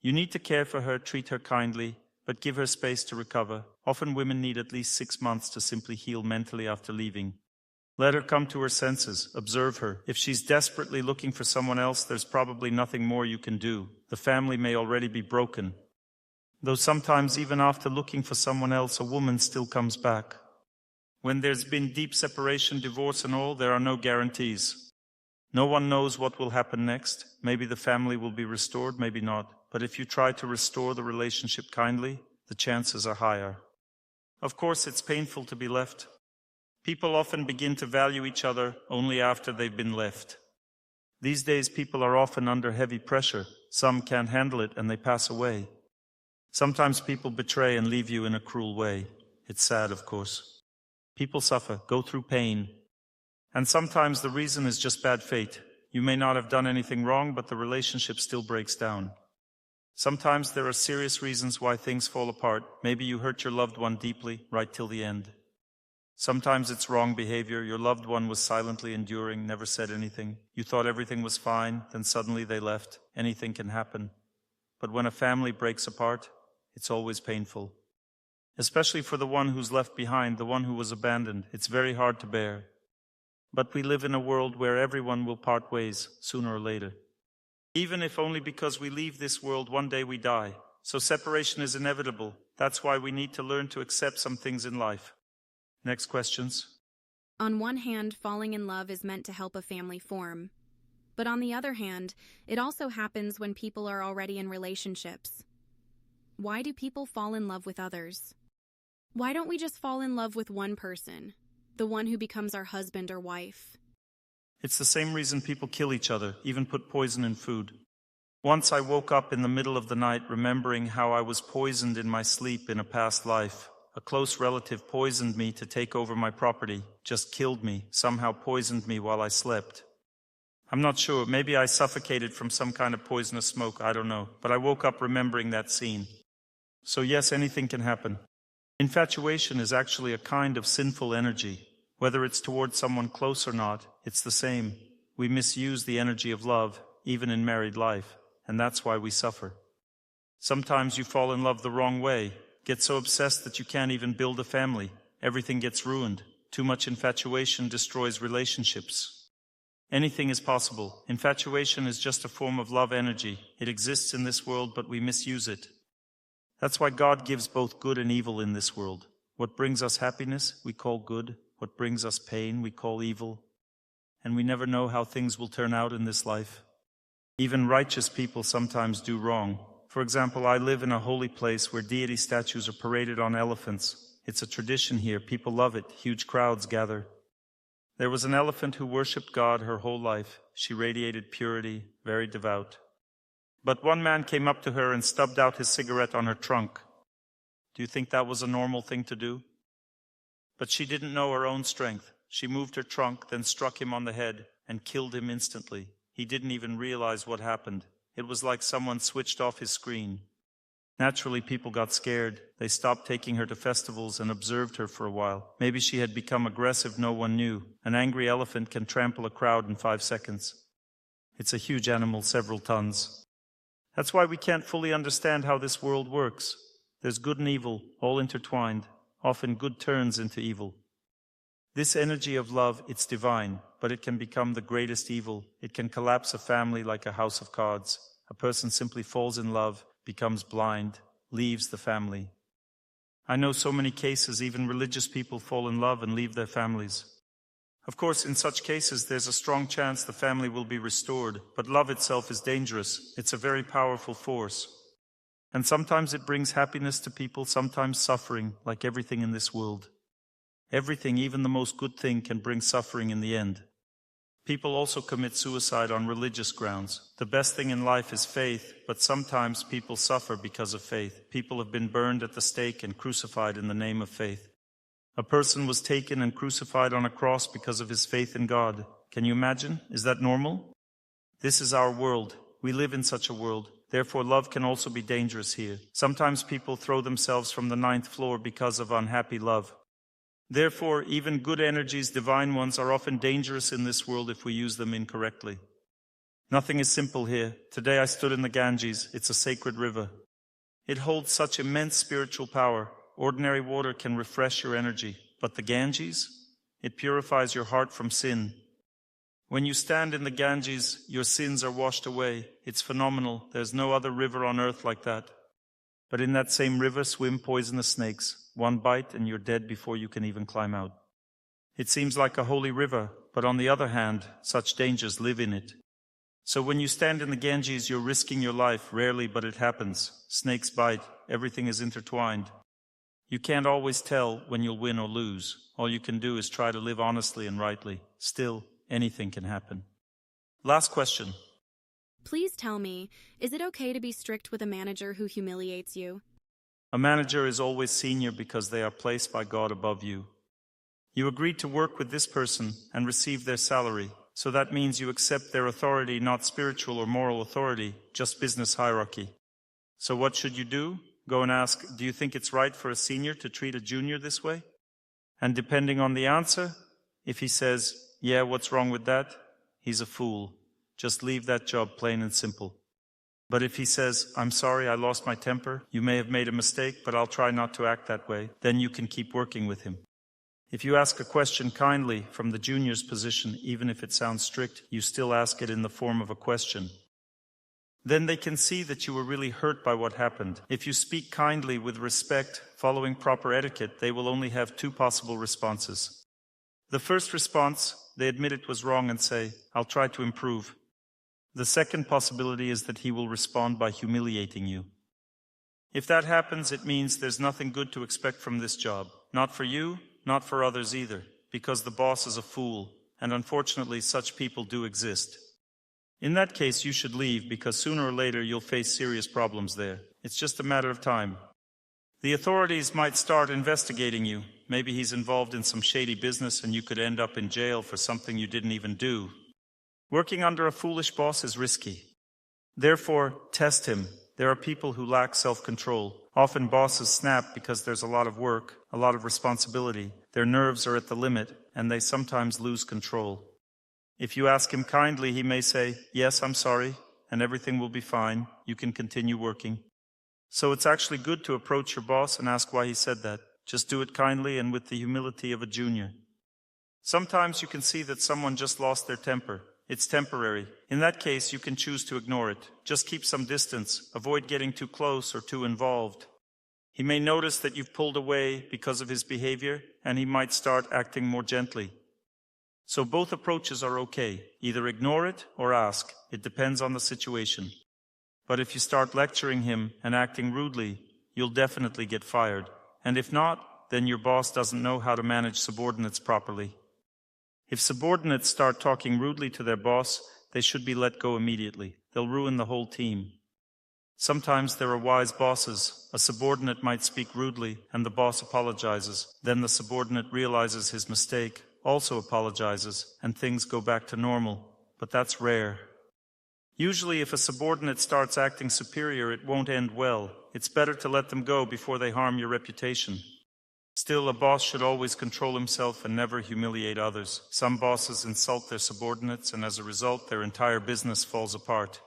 You need to care for her, treat her kindly, but give her space to recover. Often women need at least 6 months to simply heal mentally after leaving. Let her come to her senses, observe her. If she's desperately looking for someone else, there's probably nothing more you can do. The family may already be broken. Though sometimes even after looking for someone else, a woman still comes back. When there's been deep separation, divorce and all, there are no guarantees. No one knows what will happen next. Maybe the family will be restored, maybe not. But if you try to restore the relationship kindly, the chances are higher. Of course, it's painful to be left. People often begin to value each other only after they've been left. These days, people are often under heavy pressure. Some can't handle it and they pass away. Sometimes people betray and leave you in a cruel way. It's sad, of course. People suffer, go through pain. And sometimes the reason is just bad fate. You may not have done anything wrong, but the relationship still breaks down. Sometimes there are serious reasons why things fall apart. Maybe you hurt your loved one deeply, right till the end. Sometimes it's wrong behavior. Your loved one was silently enduring, never said anything. You thought everything was fine, then suddenly they left. Anything can happen. But when a family breaks apart, it's always painful. Especially for the one who's left behind, the one who was abandoned. It's very hard to bear. But we live in a world where everyone will part ways, sooner or later. Even if only because we leave this world, one day we die. So separation is inevitable. That's why we need to learn to accept some things in life. Next questions. On one hand, falling in love is meant to help a family form. But on the other hand, it also happens when people are already in relationships. Why do people fall in love with others? Why don't we just fall in love with one person, the one who becomes our husband or wife? It's the same reason people kill each other, even put poison in food. Once I woke up in the middle of the night remembering how I was poisoned in my sleep in a past life. A close relative poisoned me to take over my property, just killed me, somehow poisoned me while I slept. I'm not sure, maybe I suffocated from some kind of poisonous smoke, I don't know, but I woke up remembering that scene. So yes, anything can happen. Infatuation is actually a kind of sinful energy. Whether it's towards someone close or not, it's the same. We misuse the energy of love, even in married life, and that's why we suffer. Sometimes you fall in love the wrong way. Get so obsessed that you can't even build a family. Everything gets ruined. Too much infatuation destroys relationships. Anything is possible. Infatuation is just a form of love energy. It exists in this world, but we misuse it. That's why God gives both good and evil in this world. What brings us happiness, we call good. What brings us pain, we call evil. And we never know how things will turn out in this life. Even righteous people sometimes do wrong. For example, I live in a holy place where deity statues are paraded on elephants. It's a tradition here. People love it. Huge crowds gather. There was an elephant who worshipped God her whole life. She radiated purity, very devout. But one man came up to her and stubbed out his cigarette on her trunk. Do you think that was a normal thing to do? But she didn't know her own strength. She moved her trunk, then struck him on the head and killed him instantly. He didn't even realize what happened. It was like someone switched off his screen. Naturally, people got scared. They stopped taking her to festivals and observed her for a while. Maybe she had become aggressive, no one knew. An angry elephant can trample a crowd in 5 seconds. It's a huge animal, several tons. That's why we can't fully understand how this world works. There's good and evil, all intertwined. Often good turns into evil. This energy of love, it's divine, but it can become the greatest evil. It can collapse a family like a house of cards. A person simply falls in love, becomes blind, leaves the family. I know so many cases, even religious people fall in love and leave their families. Of course, in such cases, there's a strong chance the family will be restored, but love itself is dangerous. It's a very powerful force. And sometimes it brings happiness to people, sometimes suffering, like everything in this world. Everything, even the most good thing, can bring suffering in the end. People also commit suicide on religious grounds. The best thing in life is faith, but sometimes people suffer because of faith. People have been burned at the stake and crucified in the name of faith. A person was taken and crucified on a cross because of his faith in God. Can you imagine? Is that normal? This is our world. We live in such a world. Therefore, love can also be dangerous here. Sometimes people throw themselves from the 9th floor because of unhappy love. Therefore, even good energies, divine ones, are often dangerous in this world if we use them incorrectly. Nothing is simple here. Today I stood in the Ganges. It's a sacred river. It holds such immense spiritual power. Ordinary water can refresh your energy. But the Ganges? It purifies your heart from sin. When you stand in the Ganges, your sins are washed away. It's phenomenal. There's no other river on earth like that. But in that same river swim poisonous snakes. One bite and you're dead before you can even climb out. It seems like a holy river, but on the other hand, such dangers live in it. So when you stand in the Ganges, you're risking your life. Rarely, but it happens. Snakes bite. Everything is intertwined. You can't always tell when you'll win or lose. All you can do is try to live honestly and rightly. Still, anything can happen. Last question. Please tell me, is it okay to be strict with a manager who humiliates you? A manager is always senior because they are placed by God above you. You agreed to work with this person and receive their salary, so that means you accept their authority, not spiritual or moral authority, just business hierarchy. So what should you do? Go and ask, do you think it's right for a senior to treat a junior this way? And depending on the answer, if he says, yeah, what's wrong with that? He's a fool. Just leave that job, plain and simple. But if he says, I'm sorry, I lost my temper, you may have made a mistake, but I'll try not to act that way, then you can keep working with him. If you ask a question kindly from the junior's position, even if it sounds strict, you still ask it in the form of a question. Then they can see that you were really hurt by what happened. If you speak kindly with respect, following proper etiquette, they will only have two possible responses. The first response, they admit it was wrong and say, I'll try to improve. The second possibility is that he will respond by humiliating you. If that happens, it means there's nothing good to expect from this job. Not for you, not for others either, because the boss is a fool, and unfortunately such people do exist. In that case, you should leave because sooner or later you'll face serious problems there. It's just a matter of time. The authorities might start investigating you. Maybe he's involved in some shady business and you could end up in jail for something you didn't even do. Working under a foolish boss is risky. Therefore, test him. There are people who lack self-control. Often bosses snap because there's a lot of work, a lot of responsibility. Their nerves are at the limit, and they sometimes lose control. If you ask him kindly, he may say, yes, I'm sorry, and everything will be fine. You can continue working. So it's actually good to approach your boss and ask why he said that. Just do it kindly and with the humility of a junior. Sometimes you can see that someone just lost their temper. It's temporary. In that case, you can choose to ignore it. Just keep some distance. Avoid getting too close or too involved. He may notice that you've pulled away because of his behavior, and he might start acting more gently. So both approaches are okay. Either ignore it or ask. It depends on the situation. But if you start lecturing him and acting rudely, you'll definitely get fired. And if not, then your boss doesn't know how to manage subordinates properly. If subordinates start talking rudely to their boss, they should be let go immediately. They'll ruin the whole team. Sometimes there are wise bosses. A subordinate might speak rudely, and the boss apologizes. Then the subordinate realizes his mistake, also apologizes, and things go back to normal. But that's rare. Usually, if a subordinate starts acting superior, it won't end well. It's better to let them go before they harm your reputation. Still, a boss should always control himself and never humiliate others. Some bosses insult their subordinates, and as a result, their entire business falls apart.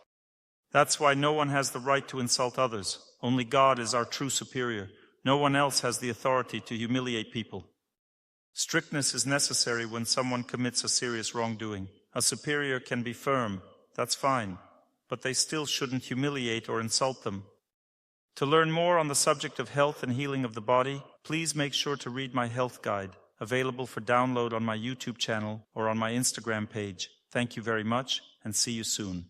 That's why no one has the right to insult others. Only God is our true superior. No one else has the authority to humiliate people. Strictness is necessary when someone commits a serious wrongdoing. A superior can be firm, that's fine, but they still shouldn't humiliate or insult them. To learn more on the subject of health and healing of the body, please make sure to read my health guide, available for download on my YouTube channel or on my Instagram page. Thank you very much, and see you soon.